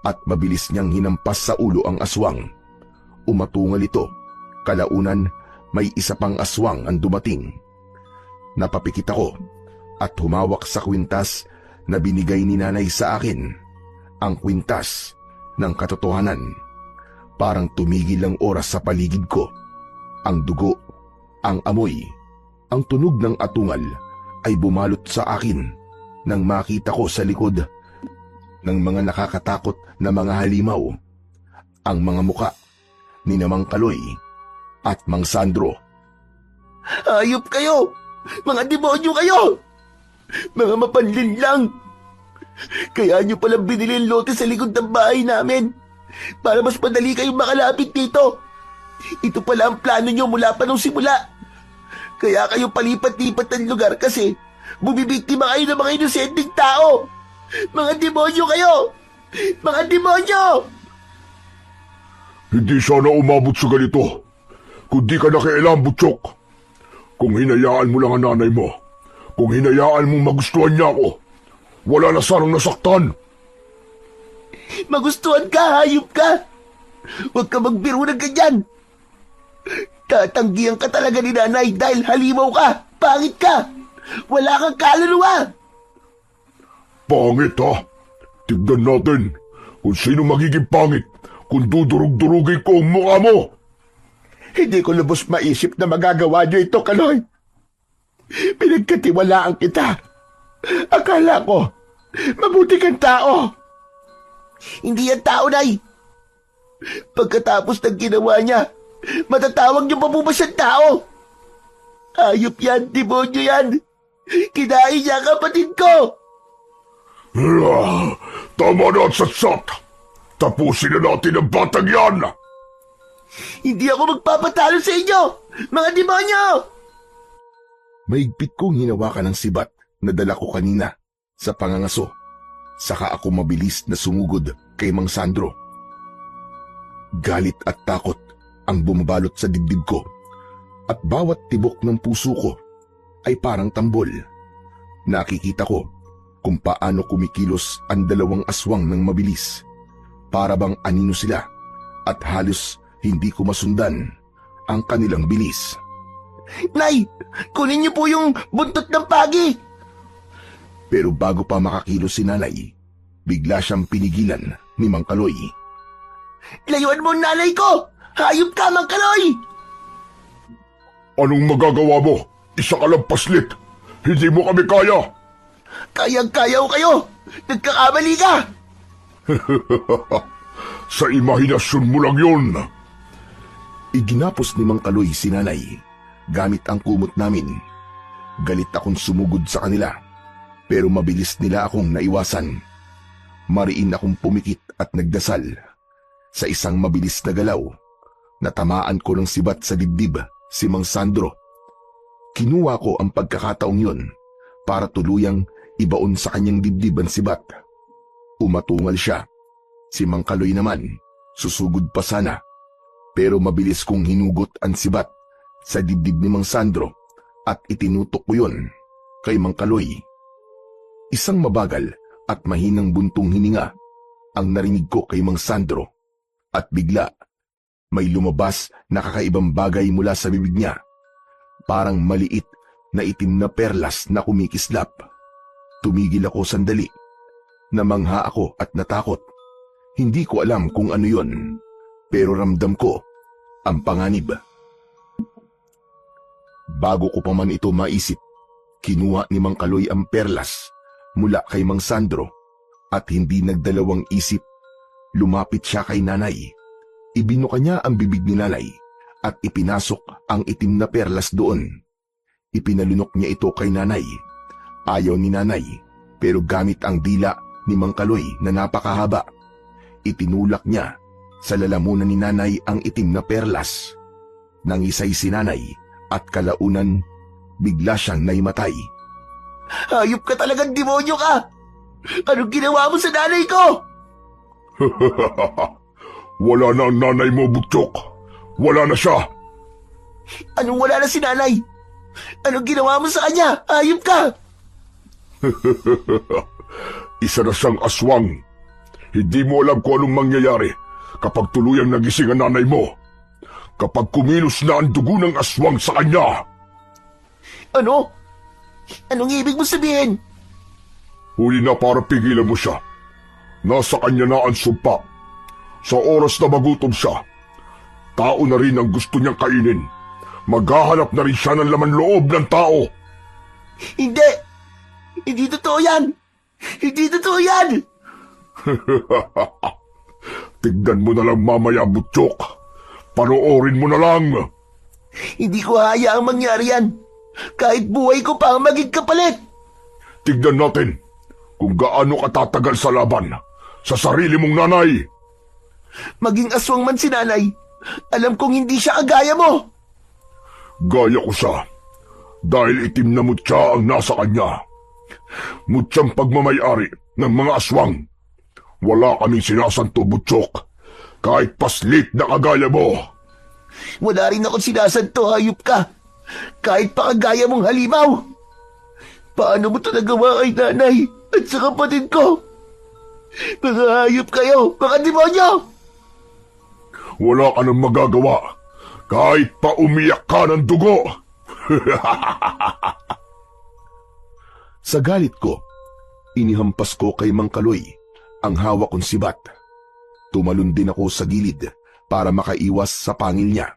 at mabilis niyang hinampas sa ulo ang aswang. Umatungal ito. Kalaunan, may isa pang aswang ang dumating. Napapikit ako at humawak sa kwintas na binigay ni nanay sa akin. Ang kwintas ng katotohanan. Parang tumigil ang oras sa paligid ko. Ang dugo, ang amoy, ang tunog ng atungal ay bumalot sa akin nang makita ko sa likod ng mga nakakatakot na mga halimaw. Ang mga muka ni Mang Kaloy at Mang Sandro. Hayop kayo! Mga demonyo kayo! Mga mapanlin lang! Kaya nyo palang binili ang lote sa likod ng bahay namin para mas madali kayong makalapit dito. Ito pala ang plano nyo mula pa nung simula. Kaya kayo palipat-lipat ng lugar kasi bumibiktima kayo ng mga inosenteng tao. Mga demonyo kayo! Mga demonyo! Hindi sana umabot sa ganito. Kung di ka nakialam, Butchok. Kung hinayaan mo lang ang nanay mo, kung hinayaan mong magustuhan niya ako, wala na sanang nasaktan. Magustuhan ka, hayop ka! Huwag ka magbiro ng ganyan! Tatanggihan ka talaga ni nanay dahil halimaw ka! Pangit ka! Wala kang kaluluwa! Pangit, ha? Tignan natin kung sino magiging pangit kung dudurug-durugin ko ang mukha mo. Hindi ko lubos maisip na magagawa niyo ito, Kaloy. Pinagkatiwalaan kita. Akala ko, mabuti kang tao. Hindi yan tao, Nay! Pagkatapos ng ginawa niya, matatawag niyo pa po ba siyang tao? Hayop yan, demonyo yan! Kinain niya ang kapatid ko! Tama na at satsat! Tapusin na natin ang batang yan! Hindi ako magpapatalo sa inyo, mga demonyo! Maigpit kong hinawakan ng sibat na dala ko kanina sa pangangaso. Saka ako mabilis na sumugod kay Mang Sandro. Galit at takot ang bumabalot sa dibdib ko at bawat tibok ng puso ko ay parang tambol. Nakikita ko kung paano kumikilos ang dalawang aswang ng mabilis. Para bang anino sila at halos hindi ko masundan ang kanilang bilis. Nay, kunin niyo po yung buntot ng pagi! Pero bago pa makakilos si nanay, bigla siyang pinigilan ni Mang Kaloy. Layuan mo ang nanay ko! Hayop ka, Mang Kaloy! Anong magagawa mo? Isa ka lang paslit. Hindi mo kami kaya. Kayang-kaya ko kayo! Nagkakamali ka! Sa imahinasyon mo lang yun. Iginapos ni Mang Kaloy si nanay gamit ang kumot namin. Galit akong sumugod sa kanila, pero mabilis nila akong naiwasan. Mariin akong pumikit at nagdasal. Sa isang mabilis na galaw, natamaan ko ng sibat sa dibdib si Mang Sandro. Kinuha ko ang pagkakataong yun para tuluyang ibaon sa kanyang dibdib ang sibat. Umatungal siya. Si Mang Kaloy naman, susugod pa sana. Pero mabilis kong hinugot ang sibat sa dibdib ni Mang Sandro at itinutok ko yun kay Mang Kaloy. Isang mabagal at mahinang buntong hininga ang narinig ko kay Mang Sandro at bigla may lumabas na kakaibang bagay mula sa bibig niya. Parang maliit na itim na perlas na kumikislap. Tumigil ako sandali. Namangha ako at natakot. Hindi ko alam kung ano yon, pero ramdam ko ang panganib. Bago ko pa man ito maisip, kinuha ni Mang Kaloy ang perlas mula kay Mang Sandro at hindi nagdalawang isip, lumapit siya kay nanay. Ibinuka niya ang bibig ni nanay at ipinasok ang itim na perlas doon. Ipinalunok niya ito kay nanay. Ayaw ni nanay, pero gamit ang dila ni Mang Kaloy na napakahaba, itinulak niya sa lalamunan ni nanay ang itim na perlas. Nangisay si nanay at kalaunan bigla siyang naimatay. Hayop ka talagang demonyo ka! Anong ginawa mo sa nanay ko? Wala na ang nanay mo, Butchok. Wala na siya. Anong wala na si nanay? Anong ginawa mo sa kanya? Hayop ka! Isa na siyang aswang. Hindi mo alam kung anong mangyayari kapag tuluyang nagising ang nanay mo. Kapag kumilos na ang dugo ng aswang sa kanya. Ano? Anong ibig mo sabihin? Huli na para pigilan mo siya. Nasa kanya na ang sumpa. Sa oras na magutom siya, tao na rin ang gusto niyang kainin. Maghahanap na rin siya ng laman loob ng tao. Hindi! Hindi totoo yan! Hindi totoo yan! Tignan mo na lang mamaya, Butchok. Panoorin mo na lang. Hindi ko hayaang mangyari yan. Kahit buhay ko pa ang maging kapalit. Tignan natin kung gaano ka tatagal sa laban sa sarili mong nanay. Maging aswang man si nanay, alam kong hindi siya kagaya mo. Gaya ko siya dahil itim na mutya ang nasa kanya. Mutyang pagmamayari ng mga aswang. Wala kaming sinasanto, Butchok, kahit paslit na kagaya mo. Wala rin akong sinasanto, hayop ka. Kahit pa kagaya mong halimaw. Paano mo ito nagawa kay nanay at sa kapatid ko? Mga hayop kayo, mga demonyo! Wala ka nang magagawa kahit pa umiyak ka ng dugo. Sa galit ko, inihampas ko kay Mang Kaloy ang hawak kong sibat. Tumalon din ako sa gilid para makaiwas sa pangil niya.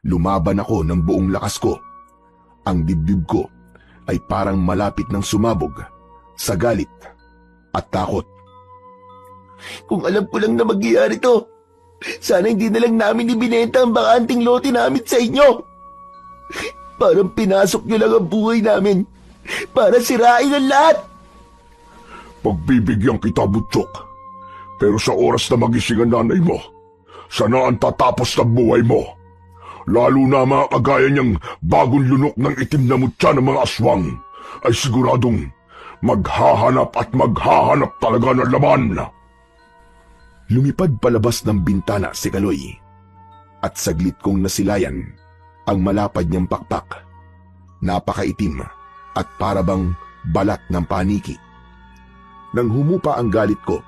Lumaban ako ng buong lakas ko. Ang dibdib ko ay parang malapit ng sumabog sa galit at takot. Kung alam ko lang na magyayari to, sana hindi na lang namin ibinenta ang bakanting lote namin sa inyo. Parang pinasok nyo lang ang buhay namin para sirain ang lahat. Pagbibigyan kita, Butchok. Pero sa oras na magising ang nanay mo, sana ang tatapos ng buhay mo. Lalo na mga kagaya niyang bagong lunok ng itim na mutya ng mga aswang ay siguradong maghahanap at maghahanap talaga ng laman. Lumipad palabas ng bintana si Kaloy at saglit kong nasilayan ang malapad niyang pakpak. Napakaitim at parabang balat ng paniki. Nang humupa ang galit ko,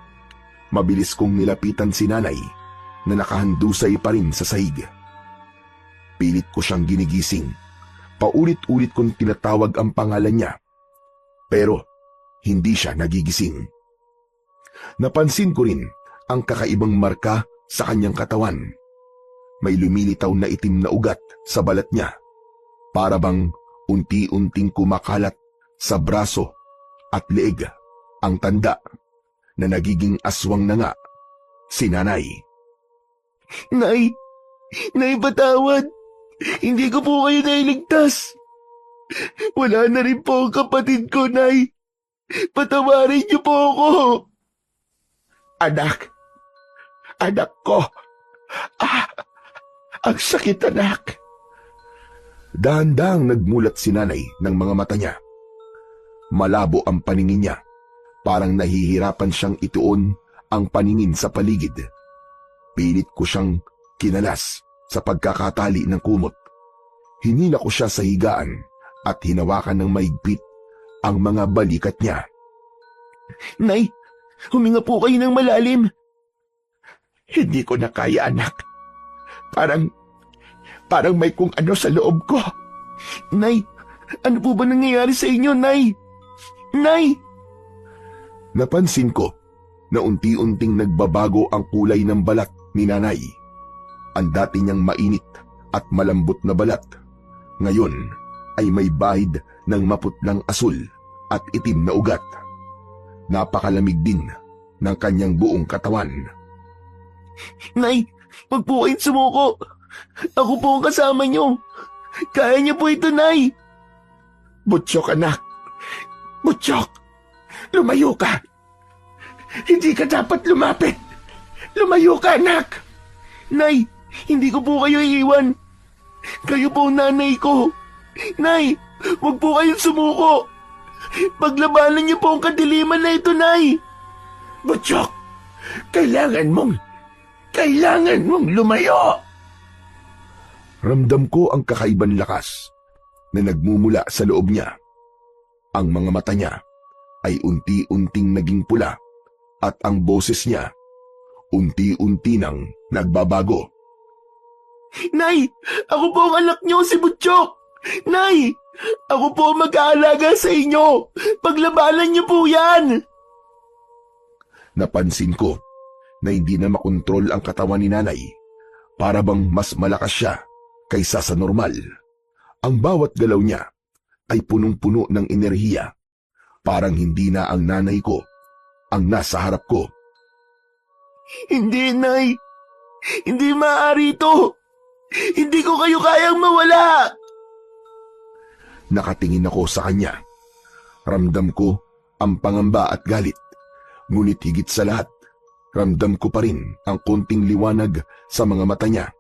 mabilis kong nilapitan si nanay na nakahandusay pa rin sa sahig. Pilit ko siyang ginigising. Paulit-ulit kong tinatawag ang pangalan niya. Pero hindi siya nagigising. Napansin ko rin ang kakaibang marka sa kanyang katawan. May lumilitaw na itim na ugat sa balat niya. Para bang unti-unting kumakalat sa braso at leeg ang tanda na nagiging aswang na nga si nanay. Nay! Nay, patawad! Hindi ko po kayo nailigtas! Wala na rin po ang kapatid ko, Nay! Patawarin niyo po ako! Anak! Anak ko! Ang sakit, anak! Dahan-dahang nagmulat si nanay ng mga mata niya. Malabo ang paningin niya, parang nahihirapan siyang ituon ang paningin sa paligid. Pilit ko siyang kinalas sa pagkakatali ng kumot. Hinila ko siya sa higaan at hinawakan ng maigpit ang mga balikat niya. Nay, huminga po kayo ng malalim. Hindi ko na kaya, anak. Parang may kung ano sa loob ko. Nay, ano po ba nangyayari sa inyo, Nay? Nay! Napansin ko na unti-unting nagbabago ang kulay ng balat ni nanay. Ang dati niyang mainit at malambot na balat, ngayon ay may bahid ng maputlang asul at itim na ugat. Napakalamig din ng kanyang buong katawan. Nay, wag po kayong sumuko. Ako po ang kasama niyo. Kaya niyo po ito, Nay. Butchok, anak. Butchok! Lumayo ka! Hindi ka dapat lumapit! Lumayo ka, anak! Nay, hindi ko po kayo iiwan. Kayo po ang nanay ko. Nay, wag po kayong sumuko. Paglabanan niyo po ang kadiliman na ito, Nay. Butchok! Kailangan mong lumayo! Ramdam ko ang kakaibang lakas na nagmumula sa loob niya. Ang mga mata niya ay unti-unting naging pula at ang boses niya unti-unti nang nagbabago. Nay, ako po ang anak niyo, si Butchok. Nay, ako po ang mag-aalaga sa inyo. Paglabanan niyo po yan. Napansin ko na hindi na makontrol ang katawan ni nanay. Para bang mas malakas siya kaysa sa normal. Ang bawat galaw niya ay punong-puno ng enerhiya. Parang hindi na ang nanay ko ang nasa harap ko. Hindi, Nay. Hindi maaari ito. Hindi ko kayo kayang mawala. Nakatingin ako sa kanya. Ramdam ko ang pangamba at galit. Ngunit higit sa lahat, ramdam ko pa rin ang konting liwanag sa mga mata niya.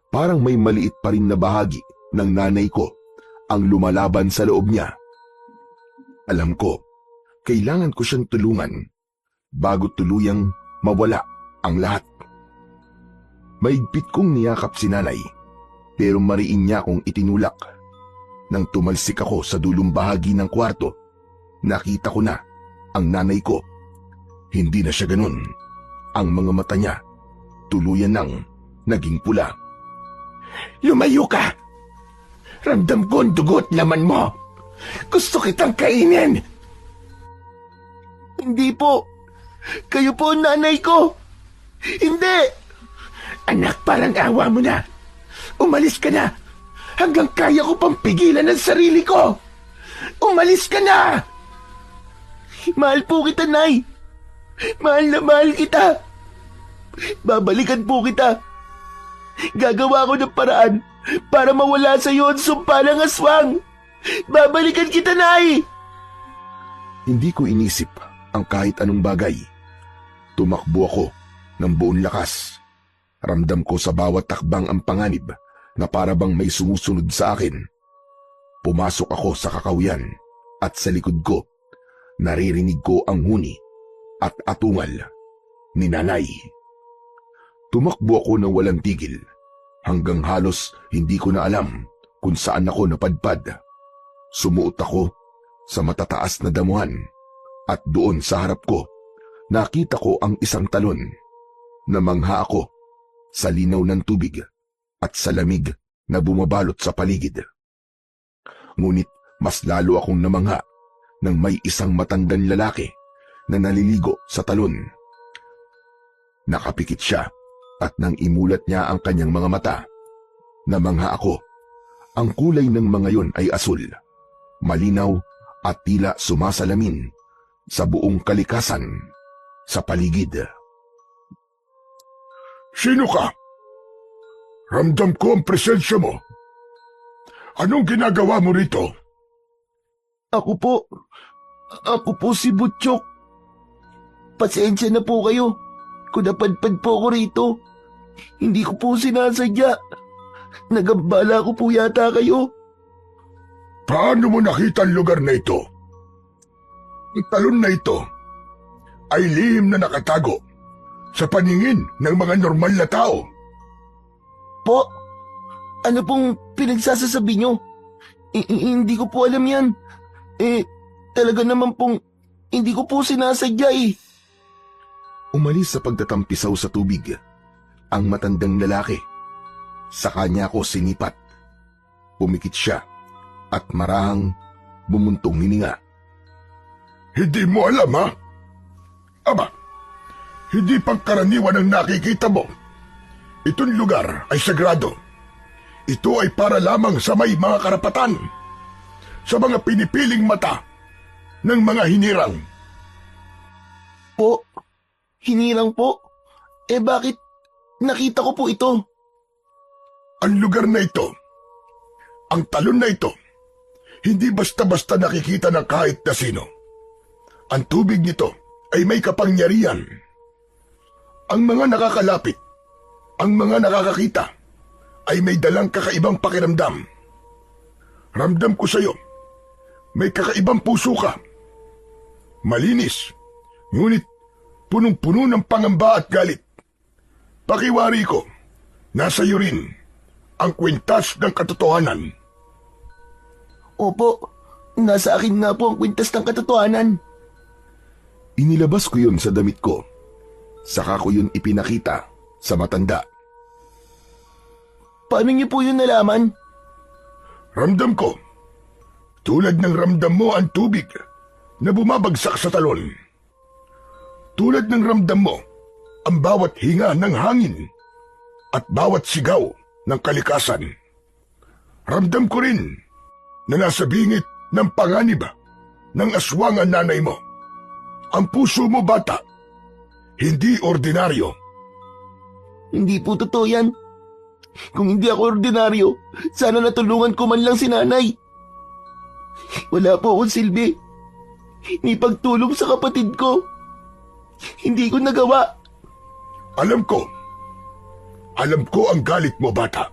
Parang may maliit pa rin na bahagi ng nanay ko ang lumalaban sa loob niya. Alam ko, kailangan ko siyang tulungan bago tuluyang mawala ang lahat. Maigpit kong niyakap si nanay, pero mariin niya akong itinulak. Nang tumalsik ako sa dulong bahagi ng kwarto, nakita ko na ang nanay ko. Hindi na siya ganun. Ang mga mata niya tuluyan nang naging pula. Lumayo ka! Ramdam ko ang dugot laman mo. Gusto kitang kainin. Hindi po. Kayo po ang nanay ko. Hindi. Anak, parang awa mo na. Umalis ka na. Hanggang kaya ko pang pigilan ang sarili ko. Umalis ka na! Mahal po kita, Nay. Mahal na mahal kita. Babalikan po kita. Gagawa ko ng paraan para mawala sa iyo ang sumpa ng aswang. Babalikan kita, Nay. Hindi ko inisip ang kahit anong bagay. Tumakbo ako ng buong lakas. Ramdam ko sa bawat takbang ang panganib na para bang may sumusunod sa akin. Pumasok ako sa kakahuyan at sa likod ko, naririnig ko ang huni at atungal ni nanay. Tumakbo ako ng walang tigil hanggang halos hindi ko na alam kung saan ako napadpad. Sumuot ako sa matataas na damuhan at doon sa harap ko, nakita ko ang isang talon. Namangha ako sa linaw ng tubig at sa lamig na bumabalot sa paligid. Ngunit mas lalo akong namangha nang may isang matandang lalaki na naliligo sa talon. Nakapikit siya at nang imulat niya ang kanyang mga mata, namangha ako. Ang kulay ng mga yon ay asul. Malinaw at tila sumasalamin sa buong kalikasan sa paligid. Sino ka? Ramdam ko ang presensya mo. Anong ginagawa mo rito? Ako po si Butchok. Pasensya na po kayo kung napadpad po ako rito. Hindi ko po sinasadya. Nagambala ko po yata kayo. Paano mo nakita ang lugar na ito? Ang talon na ito ay lihim na nakatago sa paningin ng mga normal na tao. Po, ano pong pinagsasasabi nyo? Hindi ko po alam yan. Talaga naman pong hindi ko po sinasadya eh. Umalis sa pagtatampisaw sa tubig ang matandang lalaki. Sa kanya ako sinipat. Pumikit siya at marahang bumuntong hininga. Hindi mo alam, ha? Aba, hindi pangkaraniwan ang nakikita mo. Itong lugar ay sagrado. Ito ay para lamang sa may mga karapatan, sa mga pinipiling mata ng mga hinirang. Po, hinirang po? Bakit nakita ko po ito? Ang lugar na ito, ang talon na ito, hindi basta-basta nakikita ng kahit na sino. Ang tubig nito ay may kapangyarihan. Ang mga nakakalapit, ang mga nakakakita, ay may dalang kakaibang pakiramdam. Ramdam ko sa iyo, may kakaibang puso ka. Malinis, ngunit punong-puno ng pangamba at galit. Pakiwari ko, nasa iyo rin ang kwintas ng katotohanan. Opo, nasa akin nga po ang kwintas ng katotohanan. Inilabas ko yun sa damit ko. Saka ko yun ipinakita sa matanda. Paano niyo po yun nalaman? Ramdam ko, tulad ng ramdam mo ang tubig na bumabagsak sa talon. Tulad ng ramdam mo ang bawat hinga ng hangin at bawat sigaw ng kalikasan. Ramdam ko rin na nasa bingit ng panganib ng aswang ang nanay mo. Ang puso mo, bata, hindi ordinaryo. Hindi po totoo yan. Kung hindi ako ordinaryo, sana natulungan ko man lang si nanay. Wala po akong silbi. Ni pagtulong sa kapatid ko. Hindi ko nagawa. Alam ko ang galit mo, bata.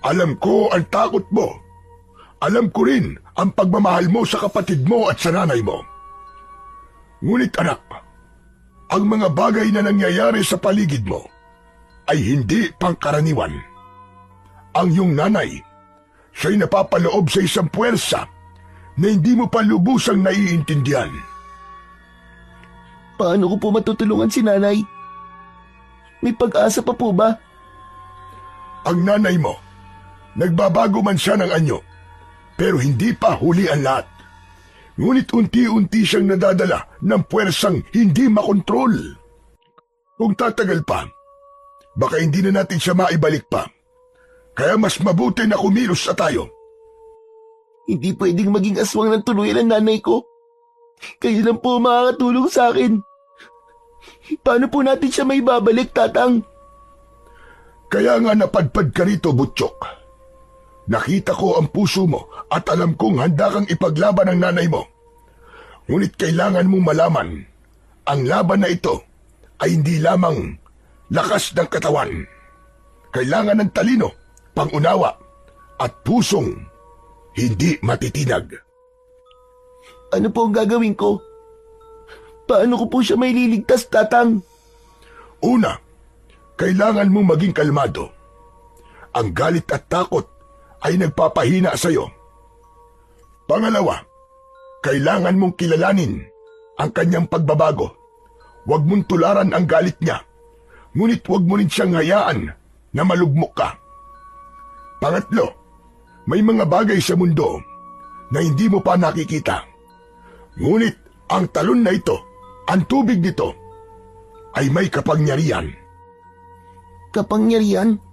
Alam ko ang takot mo. Alam ko rin ang pagmamahal mo sa kapatid mo at sa nanay mo. Ngunit anak, ang mga bagay na nangyayari sa paligid mo ay hindi pangkaraniwan. Ang iyong nanay, siya'y napapaloob sa isang puwersa na hindi mo pa lubusang naiintindihan. Paano ko po matutulungan si nanay? May pag-asa pa po ba? Ang nanay mo, nagbabago man siya ng anyo, pero hindi pa huli ang lahat. Ngunit unti-unti siyang nadadala ng puwersang hindi makontrol. Kung tatagal pa, baka hindi na natin siya maibalik pa. Kaya mas mabuti na kumilos sa tayo. Hindi pwedeng maging aswang ng tuluyan ang nanay ko. Kayo lang po makakatulong sa akin. Paano po natin siya may babalik, tatang? Kaya nga napadpad ka rito, Butchok. Nakita ko ang puso mo at alam kong handa kang ipaglaban ang nanay mo. Ngunit kailangan mong malaman, ang laban na ito ay hindi lamang lakas ng katawan. Kailangan ng talino, pangunawa, at pusong hindi matitinag. Ano po ang gagawin ko? Paano ko po siya may liligtas, tatang? Una, kailangan mong maging kalmado. Ang galit at takot ay nagpapahina sa iyo. Pangalawa, kailangan mong kilalanin ang kanyang pagbabago. Huwag mong tularan ang galit niya, ngunit huwag mo rin siyang hayaan na malugmok ka. Pangatlo, may mga bagay sa mundo na hindi mo pa nakikita. Ngunit ang talon na ito, ang tubig nito, ay may kapangyarihan. Kapangyarihan?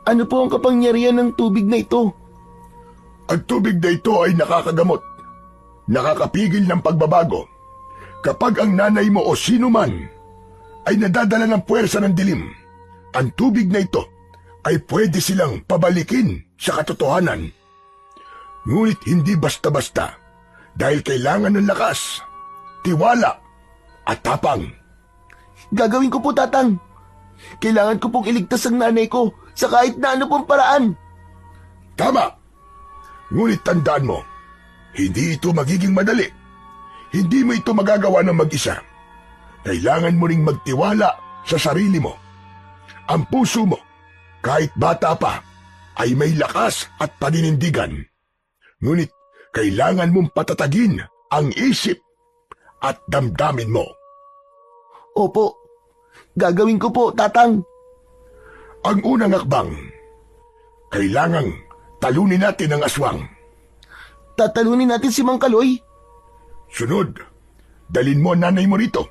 Ano po ang kapangyarihan ng tubig na ito? Ang tubig na ito ay nakakagamot nakakapigil ng pagbabago kapag ang nanay mo o sino man ay nadadala ng puwersa ng dilim. Ang tubig na ito ay pwede silang pabalikin sa katotohanan. Ngunit hindi basta-basta dahil kailangan ng lakas, tiwala at tapang. Gagawin ko po, Tatang. Kailangan ko pong iligtas ang nanay ko sa kahit na ano pong paraan. Tama! Ngunit tandaan mo, hindi ito magiging madali. Hindi mo ito magagawa ng mag-isa. Kailangan mo ring magtiwala sa sarili mo. Ang puso mo, kahit bata pa, ay may lakas at paninindigan. Ngunit kailangan mong patatagin ang isip at damdamin mo. Opo, gagawin ko po, Tatang. Ang unang akbang, kailangang talunin natin ang aswang. Tatalunin natin si Mang Kaloy. Sunod, dalin mo ang nanay mo rito.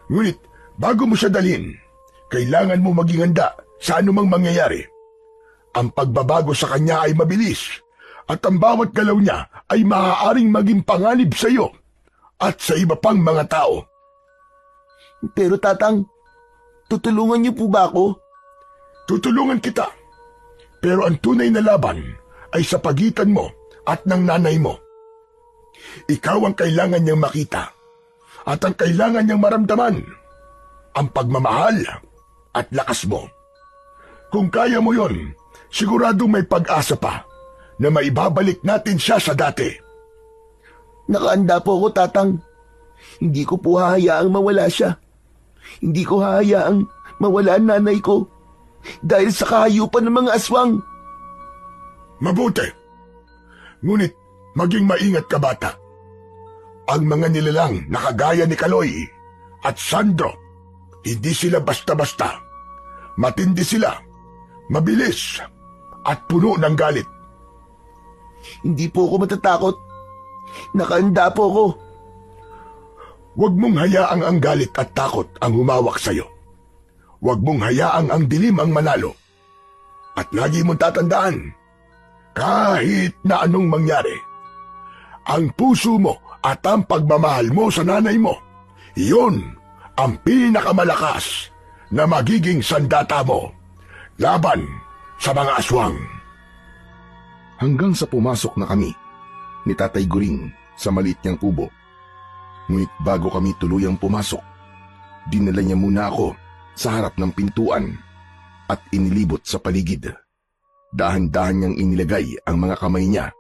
Ngunit bago mo siya dalhin, kailangan mo maging handa sa anumang mangyayari. Ang pagbabago sa kanya ay mabilis at ang bawat galaw niya ay maaaring maging panganib sa iyo at sa iba pang mga tao. Pero Tatang, tutulungan niyo po ba ako? Tutulungan kita. Pero ang tunay na laban ay sa pagitan mo at ng nanay mo. Ikaw ang kailangan niyang makita at ang kailangan niyang maramdaman, ang pagmamahal at lakas mo. Kung kaya mo yon, sigurado may pag-asa pa na maibabalik natin siya sa dati. Nakaanda po ako, Tatang. Hindi ko po hahayaang mawala siya. Hindi ko hahayaang mawala ang nanay ko dahil sa kahayupan ng mga aswang. Mabuti. Ngunit maging maingat ka, bata. Ang mga nilalang na kagaya ni Kaloy at Sandro, hindi sila basta-basta. Matindi sila, mabilis, at puno ng galit. Hindi po ako matatakot. Nakaanda po ako. Huwag mong hayaang ang galit at takot ang humawak sa'yo. Huwag mong hayaang ang dilim ang manalo. At lagi mong tatandaan, kahit na anong mangyari, ang puso mo at ang pagmamahal mo sa nanay mo, iyon ang pinakamalakas na magiging sandata mo laban sa mga aswang. Hanggang sa pumasok na kami ni Tatay Guring sa maliit niyang kubo. Ngunit bago kami tuluyang pumasok, dinala niya muna ako sa harap ng pintuan at inilibot sa paligid. Dahan-dahan niyang inilagay ang mga kamay niya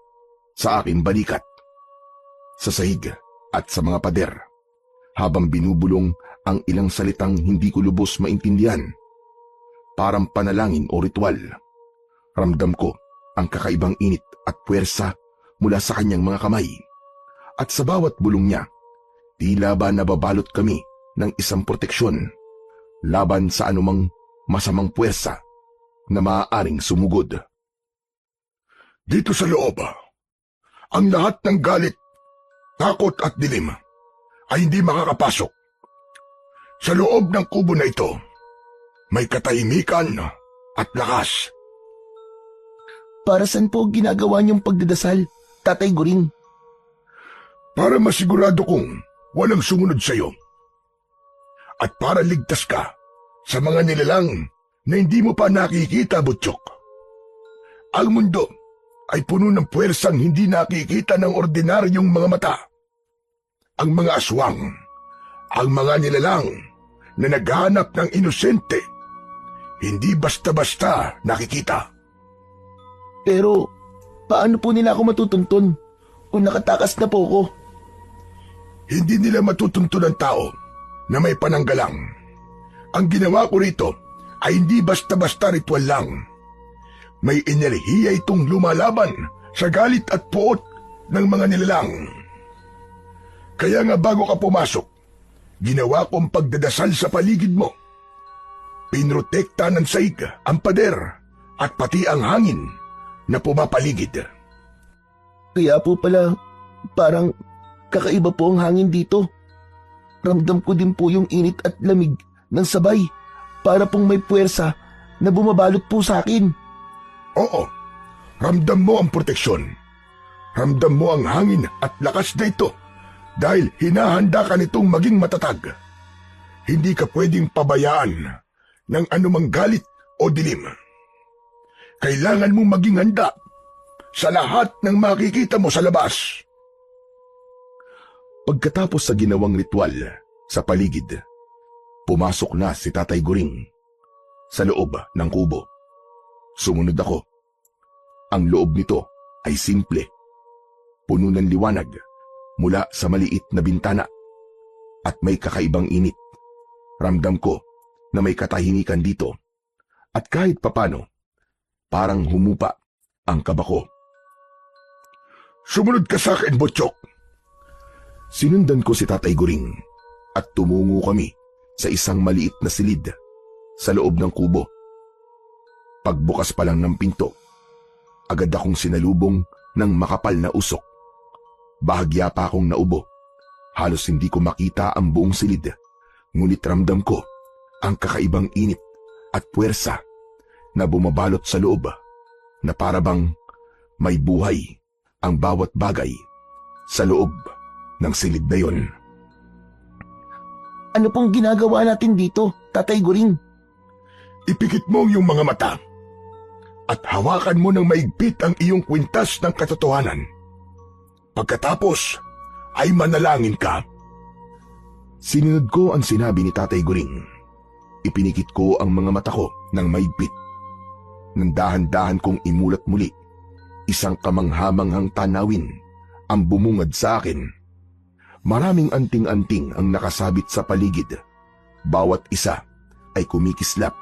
sa aking balikat, sa sahig at sa mga pader, habang binubulong ang ilang salitang hindi ko lubos maintindihan. Parang panalangin o ritual. Ramdam ko ang kakaibang init at puwersa mula sa kanyang mga kamay. At sa bawat bulong niya, tila ba nababalot kami ng isang proteksyon laban sa anumang masamang puwersa na maaaring sumugod. Dito sa loob, ang lahat ng galit, takot at dilim ay hindi makakapasok. Sa loob ng kubo na ito, may katahimikan at lakas. Para saan po ginagawa niyong pagdadasal, Tatay Guring? Para masigurado kong walang sumunod sa iyo. At para ligtas ka sa mga nilalang na hindi mo pa nakikita, Butchok. Ang mundo ay puno ng puwersang hindi nakikita ng ordinaryong mga mata. Ang mga aswang, ang mga nilalang na naghahanap ng inosente, hindi basta-basta nakikita. Pero paano po nila ako matutuntun kung nakatakas na po ako? Hindi nila matutuntun ang tao na may pananggalang. Ang ginawa ko rito ay hindi basta-basta ritual lang. May enerhiya itong lumalaban sa galit at puot ng mga nilalang. Kaya nga bago ka pumasok, ginawa kong pagdadasal sa paligid mo. Pinrotekta ng saig ang pader at pati ang hangin na pumapaligid. Kaya po pala, parang kakaiba po ang hangin dito. Ramdam ko din po yung init at lamig ng sabay, para pong may puwersa na bumabalot po sa akin. Oo, ramdam mo ang proteksyon. Ramdam mo ang hangin at lakas na ito dahil hinahanda ka nitong maging matatag. Hindi ka pwedeng pabayaan ng anumang galit o dilim. Kailangan mong maging handa sa lahat ng makikita mo sa labas. Pagkatapos sa ginawang ritual sa paligid, pumasok na si Tatay Guring sa loob ng kubo. Sumunod ako. Ang loob nito ay simple. Puno ng liwanag mula sa maliit na bintana at may kakaibang init. Ramdam ko na may katahimikan dito at kahit papano, parang humupa ang kaba ko. Sumunod ka sa akin, Butchok. Sinundan ko si Tatay Guring at tumungo kami sa isang maliit na silid sa loob ng kubo. Pagbukas pa lang ng pinto, agad akong sinalubong ng makapal na usok. Bahagya pa akong naubo. Halos hindi ko makita ang buong silid, ngunit ramdam ko ang kakaibang init at puwersa na bumabalot sa loob na parabang may buhay ang bawat bagay sa loob ng silid na yon. Ano pong ginagawa natin dito, Tatay Guring? Ipikit mo yung mga mata at hawakan mo ng maigpit ang iyong kwintas ng katotohanan. Pagkatapos ay manalangin ka. Sinunod ko ang sinabi ni Tatay Guring. Ipinikit ko ang mga mata ko ng maigpit. Nang dahan-dahan kong imulat muli, isang kamanghamanghang tanawin ang bumungad sa akin. Maraming anting-anting ang nakasabit sa paligid. Bawat isa ay kumikislap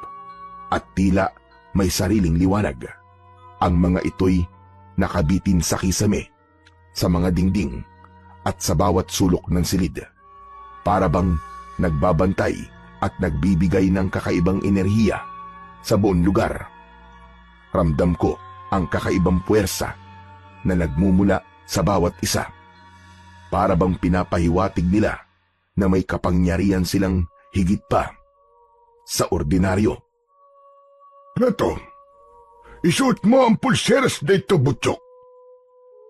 at tila may sariling liwanag. Ang mga ito'y nakabitin sa kisame, sa mga dingding at sa bawat sulok ng silid. Para bang nagbabantay at nagbibigay ng kakaibang enerhiya sa buong lugar. Ramdam ko ang kakaibang puwersa na nagmumula sa bawat isa. Para bang pinapahiwatig nila na may kapangyarihan silang higit pa sa ordinaryo. Plato, isuot mo ang pulseras dito, Butchok.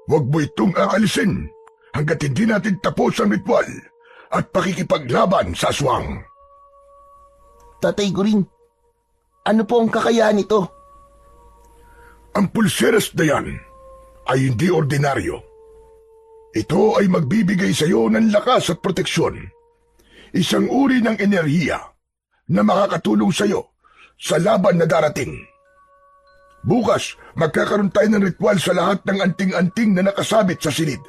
Huwag mo itong aalisin hanggat hindi natin tapos ang ritual at pakikipaglaban sa aswang. Tatay Guring, ano po ang kakayahan nito? Ang pulseras na yan ay hindi ordinaryo. Ito ay magbibigay sa iyo ng lakas at proteksyon. Isang uri ng enerhiya na makakatulong sa iyo sa laban na darating. Bukas, magkakaroon tayo ng ritual sa lahat ng anting-anting na nakasabit sa silid.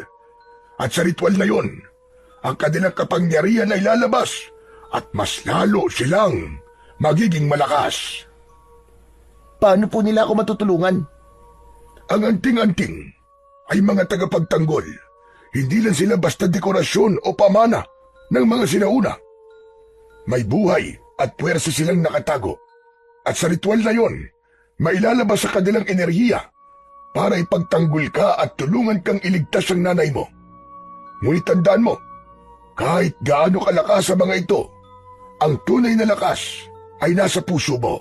At sa ritual na yon, ang kanilang kapangyarihan ay lalabas at mas lalo silang magiging malakas. Paano po nila ako matutulungan? Ang anting-anting ay mga tagapagtanggol. Hindi lang sila basta dekorasyon o pamana ng mga sinauna. May buhay at puwersa silang nakatago. At sa ritual na yon, mailalabas sa kanilang enerhiya para ipagtanggol ka at tulungan kang iligtas ang nanay mo. Ngunit tandaan mo, kahit gaano kalakas sa mga ito, ang tunay na lakas ay nasa puso mo.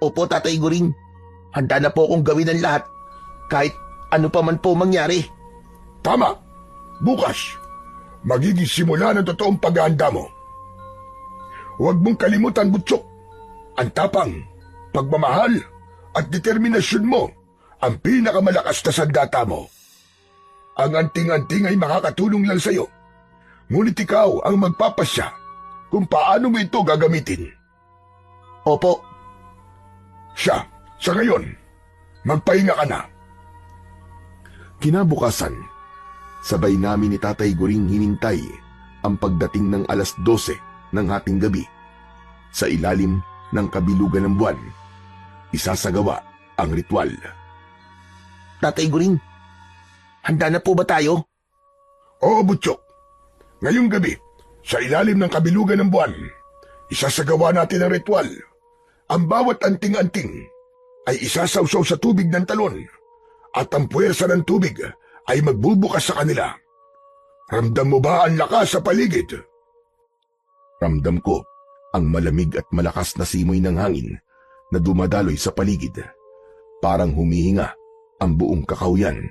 Opo, Tatay Guring. Handa na po akong gawin ang lahat, kahit ano pa man po mangyari. Tama! Bukas, magiging simula ng totoong paghahanda mo. Huwag mong kalimutan, Butchok. Ang tapang, pagmamahal, at determinasyon mo ang pinakamalakas na sandata mo. Ang anting-anting ay makakatulong lang sa iyo. Ngunit ikaw ang magpapasya kung paano mo ito gagamitin. Opo. Siya, sa ngayon, magpahinga ka na. Kinabukasan, sabay namin ni Tatay Guring hinintay ang pagdating ng 12:00 ng hating gabi. Sa ilalim ng kabilugan ng buwan, isasagawa ang ritual. Tatay Guring, handa na po ba tayo? Oo, Butchok. Ngayong gabi, sa ilalim ng kabilugan ng buwan, isasagawa natin ang ritual. Ang bawat anting-anting ay isasawsaw sa tubig ng talon at ang puwersa ng tubig ay magbubukas sa kanila. Ramdam mo ba ang lakas sa paligid? Ramdam ko ang malamig at malakas na simoy ng hangin na dumadaloy sa paligid. Parang humihinga ang buong kakauyan.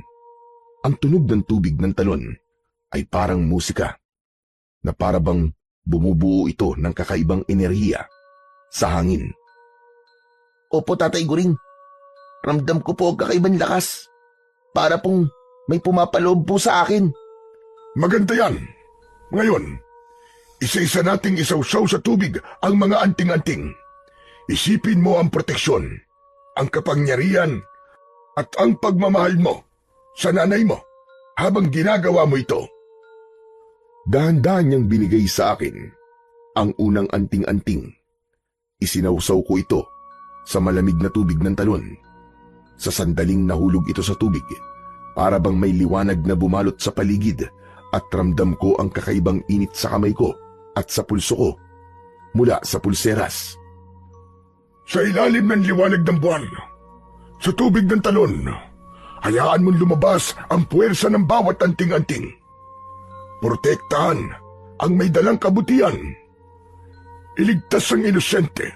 Ang tunog ng tubig ng talon ay parang musika, na parabang bumubuo ito ng kakaibang enerhiya sa hangin. Opo, Tatay Guring. Ramdam ko po ang kakaibang lakas. Para pong may pumapaloob po sa akin. Maganda yan. Ngayon, isa-isa nating isawsaw sa tubig ang mga anting-anting. Isipin mo ang proteksyon, ang kapangyarihan, at ang pagmamahal mo sa nanay mo habang ginagawa mo ito. Dahan-dahan niyang binigay sa akin ang unang anting-anting. Isinawsaw ko ito sa malamig na tubig ng talon. Sa sandaling nahulog ito sa tubig, para bang may liwanag na bumalot sa paligid at ramdam ko ang kakaibang init sa kamay ko at sa pulso ko mula sa pulseras. Sa ilalim ng liwanag ng buwan, sa tubig ng talon, hayaan mong lumabas ang puwersa ng bawat anting-anting. Protektahan ang may dalang kabutihan. Iligtas ang inosente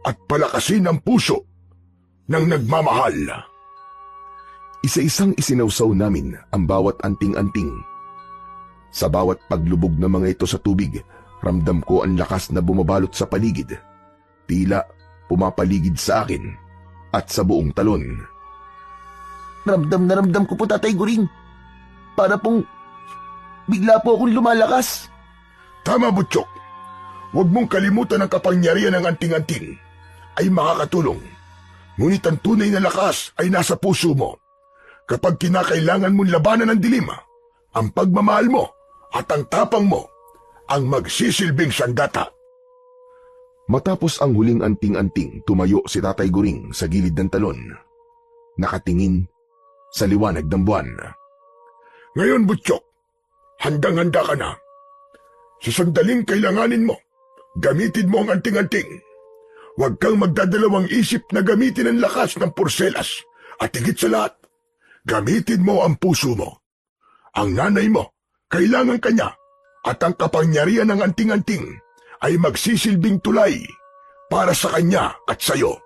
at palakasin ang puso ng nagmamahal. Isa-isang isinawsaw namin ang bawat anting-anting. Sa bawat paglubog ng mga ito sa tubig, ramdam ko ang lakas na bumabalot sa paligid. Tila pumapaligid sa akin at sa buong talon. Ramdam na ramdam ko po, Tatay Guring. Para pong bigla po akong lumalakas. Tama, Butchok. Huwag mong kalimutan ang kapangyarihan ng anting-anting ay makakatulong. Ngunit ang tunay na lakas ay nasa puso mo. Kapag kinakailangan mong labanan ng dilim, ang pagmamahal mo at ang tapang mo ang magsisilbing sandata. Matapos ang huling anting-anting, tumayo si Tatay Guring sa gilid ng talon. Nakatingin sa liwanag ng buwan. Ngayon, Butchok, handang-handa ka na. Sa sandaling kailanganin mo, gamitin mo ang anting-anting. Huwag kang magdadalawang isip na gamitin ang lakas ng porselas. At higit sa lahat, gamitin mo ang puso mo. Ang nanay mo, kailangan kanya, at ang kapangyarihan ng anting-anting ay magsisilbing tulay para sa kanya at sayo.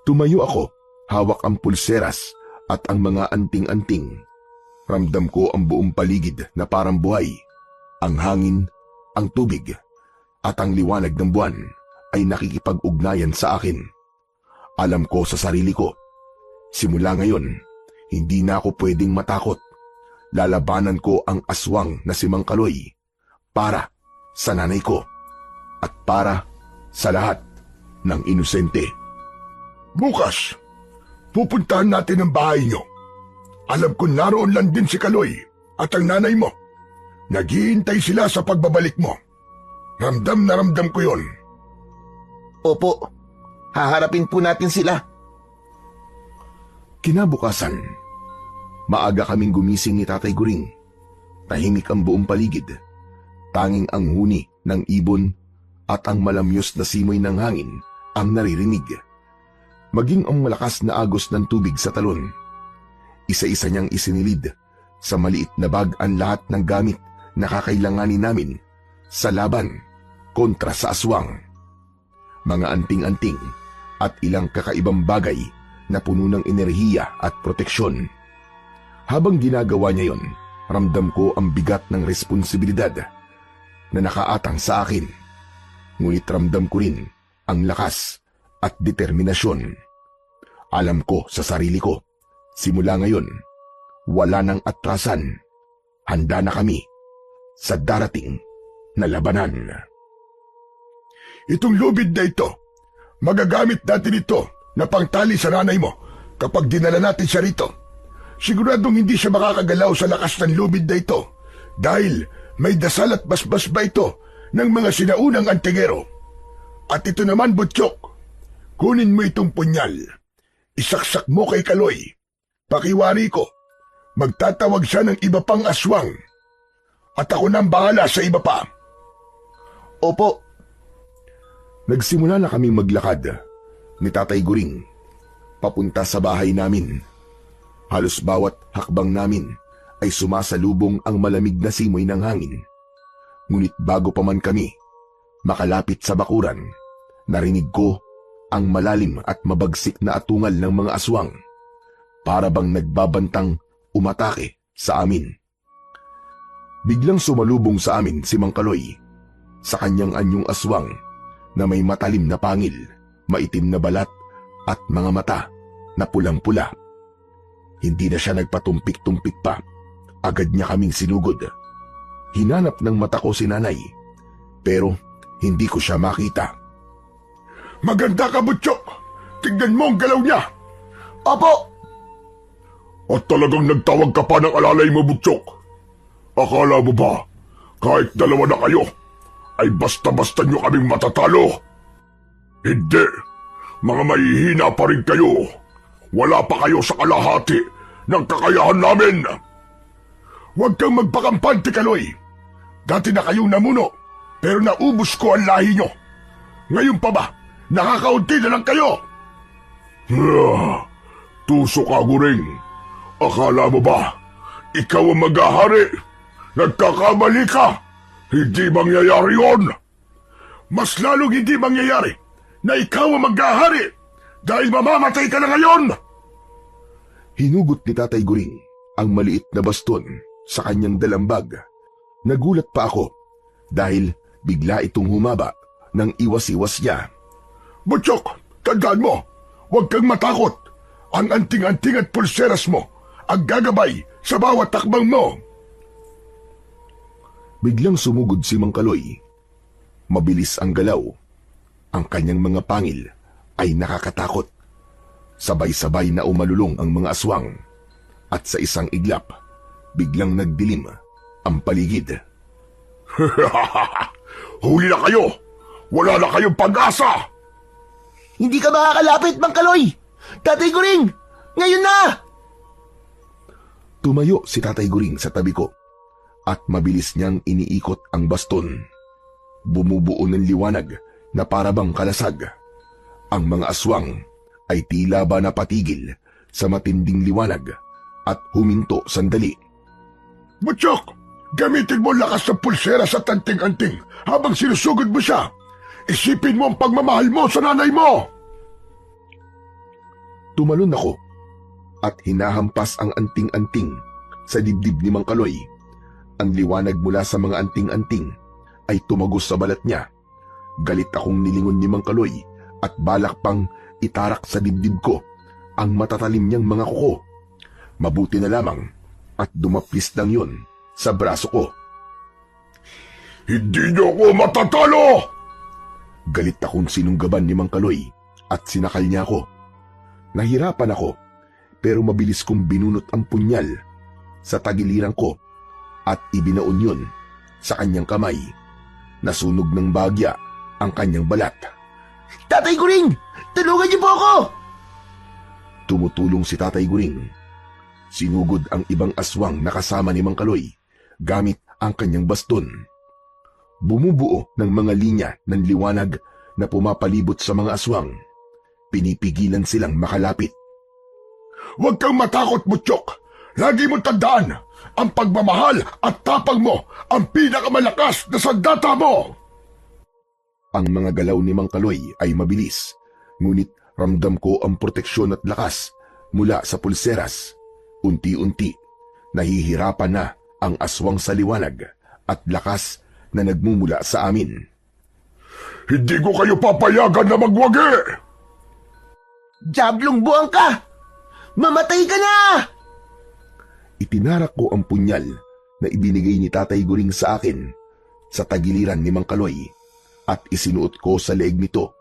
Tumayo ako, hawak ang pulseras at ang mga anting-anting. Ramdam ko ang buong paligid na parang buhay. Ang hangin, ang tubig, at ang liwanag ng buwan ay nakikipag-ugnayan sa akin. Alam ko sa sarili ko, simula ngayon, hindi na ako pwedeng matakot. Lalabanan ko ang aswang na si Mang Kaloy para sa nanay ko at para sa lahat ng inosente. Bukas, pupuntahan natin ang bahay niyo. Alam ko naroon lang din si Kaloy at ang nanay mo. Naghihintay sila sa pagbabalik mo. Ramdam na ramdam ko yon. Opo, haharapin po natin sila. Kinabukasan, maaga kaming gumising ni Tatay Guring. Tahimik ang buong paligid. Tanging ang huni ng ibon at ang malamyos na simoy ng hangin ang naririnig. Maging ang malakas na agos ng tubig sa talon. Isa-isa niyang isinilid sa maliit na bag ang lahat ng gamit na kakailanganin namin sa laban kontra sa aswang. Mga anting-anting at ilang kakaibang bagay na puno ng enerhiya at proteksyon. Habang ginagawa niya yon, ramdam ko ang bigat ng responsibilidad na nakaatang sa akin. Ngunit ramdam ko rin ang lakas at determinasyon. Alam ko sa sarili ko, simula ngayon, wala nang atrasan. Handa na kami sa darating na labanan. Itong lubid na ito, magagamit natin ito na pangtali sa nanay mo kapag dinala natin siya rito. Siguradong hindi siya makakagalaw sa lakas ng lubid na ito dahil may dasal at basbas ba ito ng mga sinaunang antingero. At ito naman, Butchok, kunin mo itong punyal. Isaksak mo kay Kaloy. Pakiwari ko, magtatawag siya ng iba pang aswang. At ako nang bahala sa iba pa. Opo. Nagsimula na kaming maglakad ni Tatay Guring papunta sa bahay namin. Halos bawat hakbang namin ay sumasalubong ang malamig na simoy ng hangin. Ngunit bago pa man kami makalapit sa bakuran, narinig ko ang malalim at mabagsik na atungal ng mga aswang. Para bang nagbabantang umatake sa amin. Biglang sumalubong sa amin si Mang Kaloy sa kanyang anyong aswang na may matalim na pangil, maitim na balat at mga mata na pulang-pula. Hindi na siya nagpatumpik-tumpik pa. Agad niya kaming sinugod. Hinanap ng mata ko si nanay, pero hindi ko siya makita. Maganda ka, Butchok! Tignan mo ang galaw niya! Opo! At talagang nagtawag ka pa ng alalay mo, Butchok. Akala mo ba, kahit dalawa na kayo, ay basta-basta nyo kaming matatalo? Hindi. Mga mahihina pa rin kayo. Wala pa kayo sa kalahati ng kakayahan namin. Huwag kang magpakampante, Kaloy. Dati na kayong namuno, pero naubos ko ang lahi nyo. Ngayon pa ba, nakakaunti na lang kayo? Tuso ka, Guring. Akala mo ba, ikaw ang mag-ahari? Nagkakamali ka. Hindi mangyayari yon. Mas lalong hindi mangyayari na ikaw ang mag-ahari dahil mamamatay ka na ngayon. Hinugot ni Tatay Guring ang maliit na baston sa kanyang dalambag. Nagulat pa ako dahil bigla itong humaba ng iwas-iwas niya. Butchok, tandaan mo, huwag kang matakot. Ang anting-anting at pulseras mo ang gagabay sa bawat takbang mo. Biglang sumugod si Mang Kaloy. Mabilis ang galaw. Ang kanyang mga pangil ay nakakatakot. Sabay-sabay na umalulong ang mga aswang. At sa isang iglap, biglang nagdilim ang paligid. Huli na kayo! Wala na kayong pag-asa! Hindi ka makakalapit, Mang Kaloy! Tatay Guring! Ngayon na! Tumayo si Tatay Guring sa tabi ko at mabilis niyang iniikot ang baston. Bumubuo ng liwanag na parabang kalasag. Ang mga aswang ay tila ba napatigil sa matinding liwanag at huminto sandali. Butchok, gamitin mo lakas ng pulseras at anting-anting habang sinusugod mo siya. Isipin mo ang pagmamahal mo sa nanay mo. Tumalon ako at hinahampas ang anting-anting sa dibdib ni Mang Kaloy. Ang liwanag mula sa mga anting-anting ay tumagos sa balat niya. Galit akong nilingon ni Mang Kaloy at balak pang itarak sa dibdib ko ang matatalim niyang mga kuko. Mabuti na lamang at dumaplis lang yon sa braso ko. Hindi niyo ako matatalo! Galit akong sinunggaban ni Mang Kaloy at sinakal niya ako. Nahirapan ako pero mabilis kong binunot ang punyal sa tagiliran ko at ibinaon yun sa kanyang kamay. Nasunog ng bagya ang kanyang balat. Tatay Guring! Tulungan niyo po ako! Tumutulong si Tatay Guring. Sinugod ang ibang aswang na kasama ni Mang Kaloy gamit ang kanyang baston. Bumubuo ng mga linya ng liwanag na pumapalibot sa mga aswang. Pinipigilan silang makalapit. Huwag kang matakot, Butchok. Lagi mong tandaan, ang pagmamahal at tapang mo ang pinakamalakas na sandata mo. Ang mga galaw ni Mang Kaloy ay mabilis, ngunit ramdam ko ang proteksyon at lakas mula sa pulseras. Unti-unti, nahihirapan na ang aswang sa liwanag at lakas na nagmumula sa amin. Hindi ko kayo papayagan na magwagi! Diablong buwang ka! Mamatay ka na! Itinarak ko ang punyal na ibinigay ni Tatay Guring sa akin sa tagiliran ni Mang Kaloy at isinuot ko sa leeg nito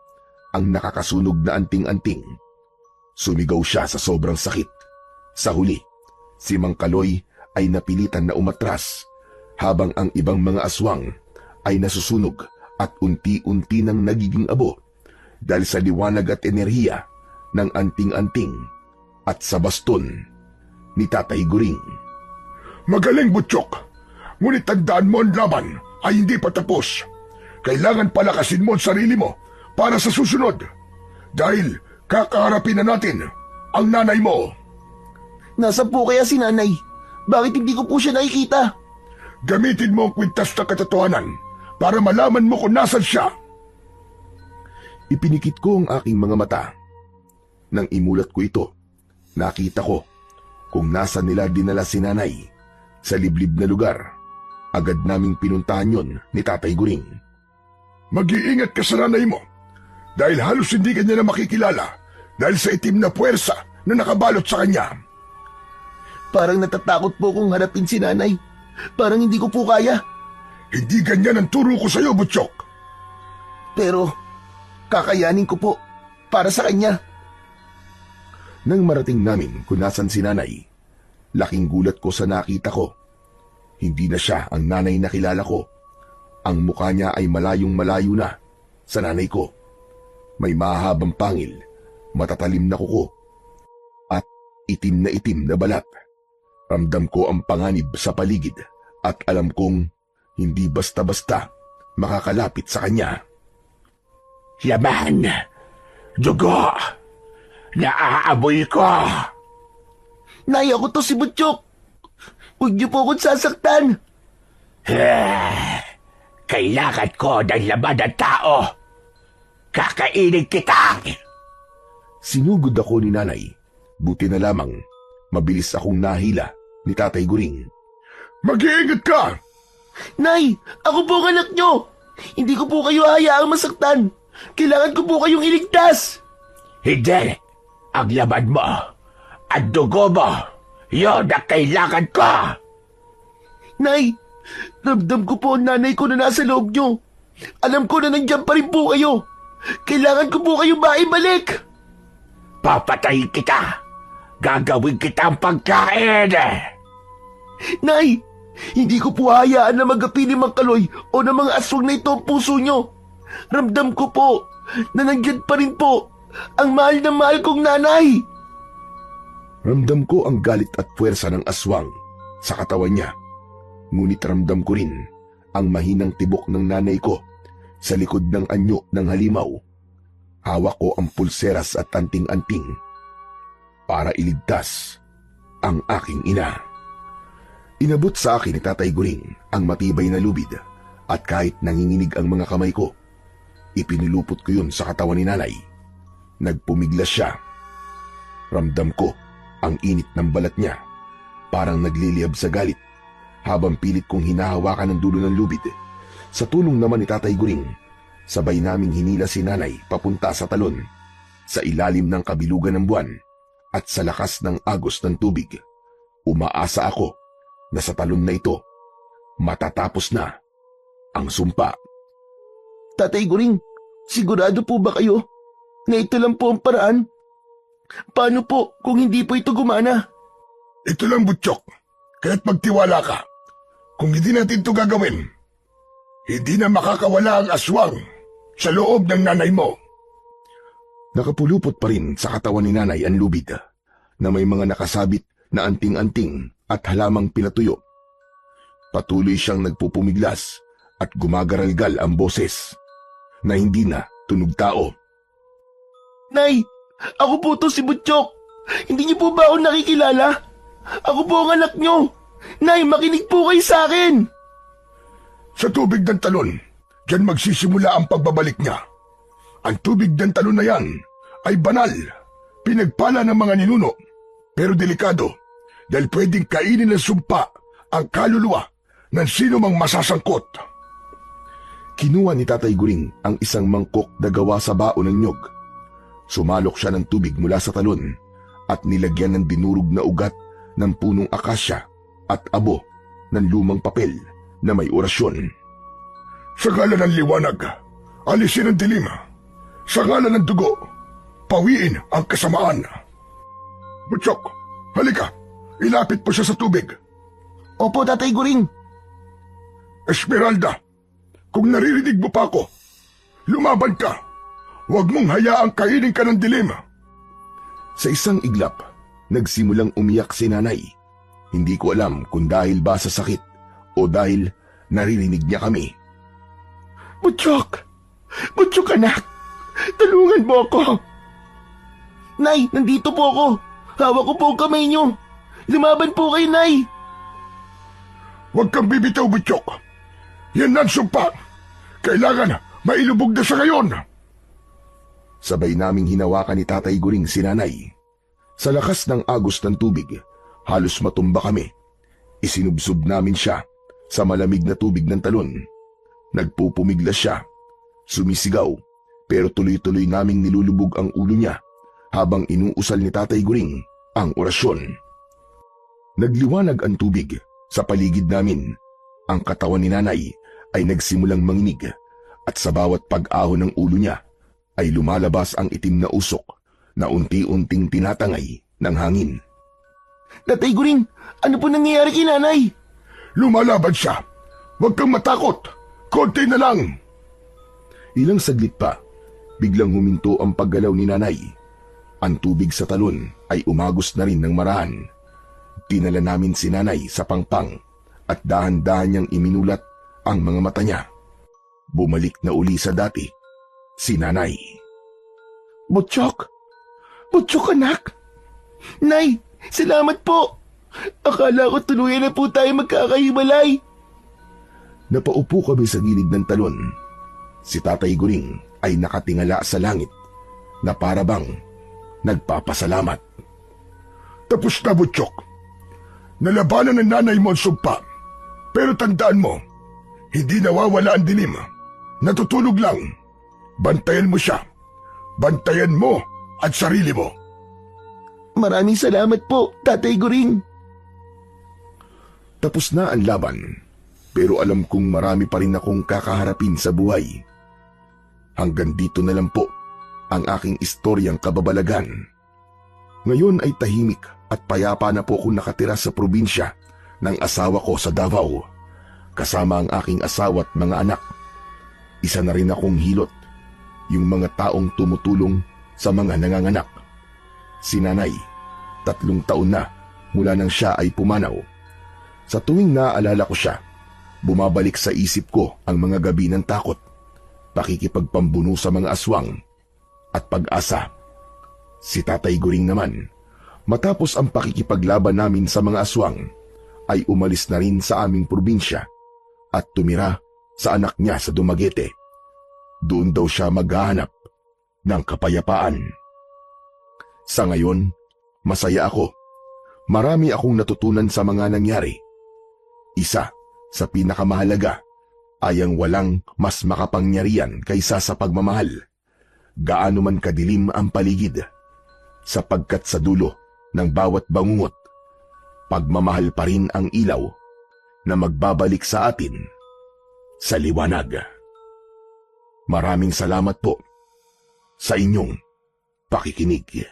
ang nakakasunog na anting-anting. Sumigaw siya sa sobrang sakit. Sa huli, si Mang Kaloy ay napilitan na umatras habang ang ibang mga aswang ay nasusunog at unti-unti nang nagiging abo dahil sa liwanag at enerhiya ng anting-anting at sa baston ni Tatay Guring. Magaling, Butchok. Ngunit tandaan mo ang laban ay hindi pa tapos. Kailangan palakasin mo ang sarili mo para sa susunod. Dahil kakaharapin na natin ang nanay mo. Nasaan po kaya si nanay? Bakit hindi ko po siya nakikita? Gamitin mo ang kwintas na katotohanan para malaman mo kung nasan siya. Ipinikit ko ang aking mga mata. Nang imulat ko ito, nakita ko kung nasa nila dinala si nanay sa liblib na lugar. Agad naming pinuntahan yon ni Tatay Guring. Mag-iingat ka sa nanay mo dahil halos hindi ka niya na makikilala dahil sa itim na puwersa na nakabalot sa kanya. Parang natatakot po kong harapin si nanay. Parang hindi ko po kaya. Hindi ganyan ang turo ko sa'yo, Butchok. Pero kakayanin ko po para sa kanya. Nang marating namin kung nasan si nanay, laking gulat ko sa nakita ko. Hindi na siya ang nanay na kilala ko. Ang mukha niya ay malayong malayo na sa nanay ko. May mahabang pangil, matatalim na kuko, at itim na balat. Ramdam ko ang panganib sa paligid at alam kong hindi basta-basta makakalapit sa kanya. Laman! Dugo! Naaamoy ko! Nay, ako to si Butchok. Huwag niyo po akong sasaktan. Kailangan ko ng laman ng tao. Kakainin kita! Sinugod ako ni nanay. Buti na lamang, mabilis akong nahila ni Tatay Guring. Mag-iingat ka! Nay, ako po ang anak niyo. Hindi ko po kayo hayaang masaktan. Kailangan ko po kayong iligtas. Hindi! Ang laman mo, ang dugo mo, yun ang kailangan ko! Nay, ramdam ko po ang nanay ko na nasa loob niyo. Alam ko na nandiyan pa rin po kayo. Kailangan ko po kayo maibalik. Papatayin kita! Gagawin kitang pagkain! Nay, hindi ko po hayaan na magapi ni Mang Kaloy o ng mga aswang na ito ang puso niyo. Ramdam ko po na nandiyan pa rin po ang mahal na mahal kong nanay. Ramdam ko ang galit at puwersa ng aswang sa katawan niya. Ngunit ramdam ko rin ang mahinang tibok ng nanay ko sa likod ng anyo ng halimaw. Hawak ko ang pulseras at anting-anting para iligtas ang aking ina. Inabot sa akin ni Tatay Guring ang matibay na lubid at kahit nanginginig ang mga kamay ko, ipinulupot ko yun sa katawan ni nanay. Nagpumiglas siya. Ramdam ko ang init ng balat niya, parang nagliliyab sa galit, habang pilit kong hinahawakan ang dulo ng lubid. Sa tulong naman ni Tatay Guring, sabay naming hinila si nanay papunta sa talon, sa ilalim ng kabilugan ng buwan at sa lakas ng agos ng tubig. Umaasa ako na sa talon na ito, matatapos na ang sumpa. Tatay Guring, sigurado po ba kayo na ito lang po ang paraan? Paano po kung hindi po ito gumana? Ito lang, Butchok. Kaya't magtiwala ka. Kung hindi natin ito gagawin, hindi na makakawala ang aswang sa loob ng nanay mo. Nakapulupot pa rin sa katawan ni nanay ang lubid na may mga nakasabit na anting-anting at halamang pinatuyo. Patuloy siyang nagpupumiglas at gumagaralgal ang boses na hindi na tunog tao. Nay, ako po to si Butchok. Hindi niyo po ba ako nakikilala? Ako po ang anak niyo. Nay, makinig po kayo sa akin. Sa tubig ng talon, diyan magsisimula ang pagbabalik niya. Ang tubig ng talon na yan ay banal, pinagpala ng mga ninuno, pero delikado dahil pwedeng kainin ng sumpa ang kaluluwa ng sino mang masasangkot. Kinuha ni Tatay Guring ang isang mangkok na gawa sa baon ng nyog. Sumalok siya ng tubig mula sa talon at nilagyan ng dinurog na ugat ng punong akasya at abo ng lumang papel na may orasyon. Sa ngalan ng liwanag, alisin ang dilim. Sa ngalan ng dugo, pawiin ang kasamaan. Butchok, halika, ilapit po siya sa tubig. Opo, Tatay Guring. Esmeralda, kung naririnig mo pa ako, lumaban ka. Huwag mong hayaang kainin ka ng dilim. Sa isang iglap, nagsimulang umiyak si nanay. Hindi ko alam kung dahil ba sa sakit o dahil naririnig niya kami. Butchok! Butchok, anak! Tulungan mo ako! Nay, nandito po ako. Hawak ko po ang kamay niyo. Lumaban po kayo, Nay. Huwag kang bibitaw, Butchok. Yan ang sumpa. Kailangan mailubog na sa ngayon. Sabay naming hinawakan ni Tatay Guring si nanay. Sa lakas ng agos ng tubig, Halos matumba kami. Isinubsob namin siya sa malamig na tubig ng talon. Nagpupumiglas siya, sumisigaw, pero tuloy-tuloy naming nilulubog ang ulo niya habang inuusal ni Tatay Guring ang orasyon. Nagliwanag ang tubig sa paligid namin. Ang katawan ni Nanay ay nagsimulang manginig at sa bawat pag-ahon ng ulo niya ay lumalabas ang itim na usok na unti-unting tinatangay ng hangin. Tatay Guring, ano po nangyayari kay Nanay? Lumalaban siya. Huwag kang matakot. Konti na lang. Ilang saglit pa, biglang huminto ang paggalaw ni Nanay. Ang tubig sa talon ay umagos na rin ng marahan. Dinala namin si Nanay sa pangpang at dahan-dahan niyang iminulat ang mga mata niya. Bumalik na uli sa dati si Nanay. Butchok! Butchok, anak! Nay, salamat po! Akala ko tuluyan na po tayo magkakahiwalay. Napaupo kami sa gilid ng talon. Si Tatay Guring ay nakatingala sa langit na para bang nagpapasalamat. Tapos na, Butchok. Nalabanan ng nanay mo ang sumpa. Pero tandaan mo, hindi nawawala ang dilim. Natutulog lang. Bantayan mo siya. Bantayan mo at sarili mo. Maraming salamat po, Tatay Guring. Tapos na ang laban, pero alam kong marami pa rin akong kakaharapin sa buhay. Hanggang dito na lang po ang aking istoryang kababalagan. Ngayon ay tahimik at payapa na po akong nakatira sa probinsya ng asawa ko sa Davao, kasama ang aking asawa at mga anak. Isa na rin akong hilot, yung mga taong tumutulong sa mga nanganganak. Si Nanay, 3 taon na mula nang siya ay pumanaw. Sa tuwing naaalala ko siya, bumabalik sa isip ko ang mga gabi ng takot, pakikipagpambuno sa mga aswang, at pag-asa. Si Tatay Guring naman, matapos ang pakikipaglaban namin sa mga aswang, ay umalis na rin sa aming probinsya at tumira sa anak niya sa Dumaguete. Doon daw siya maghahanap ng kapayapaan. Sa ngayon, masaya ako. Marami akong natutunan sa mga nangyari. Isa sa pinakamahalaga ay ang walang mas makapangyarihan kaysa sa pagmamahal. Gaano man kadilim ang paligid, sapagkat sa dulo ng bawat bangungot, pagmamahal pa rin ang ilaw na magbabalik sa atin sa liwanag. Maraming salamat po sa inyong pakikinig.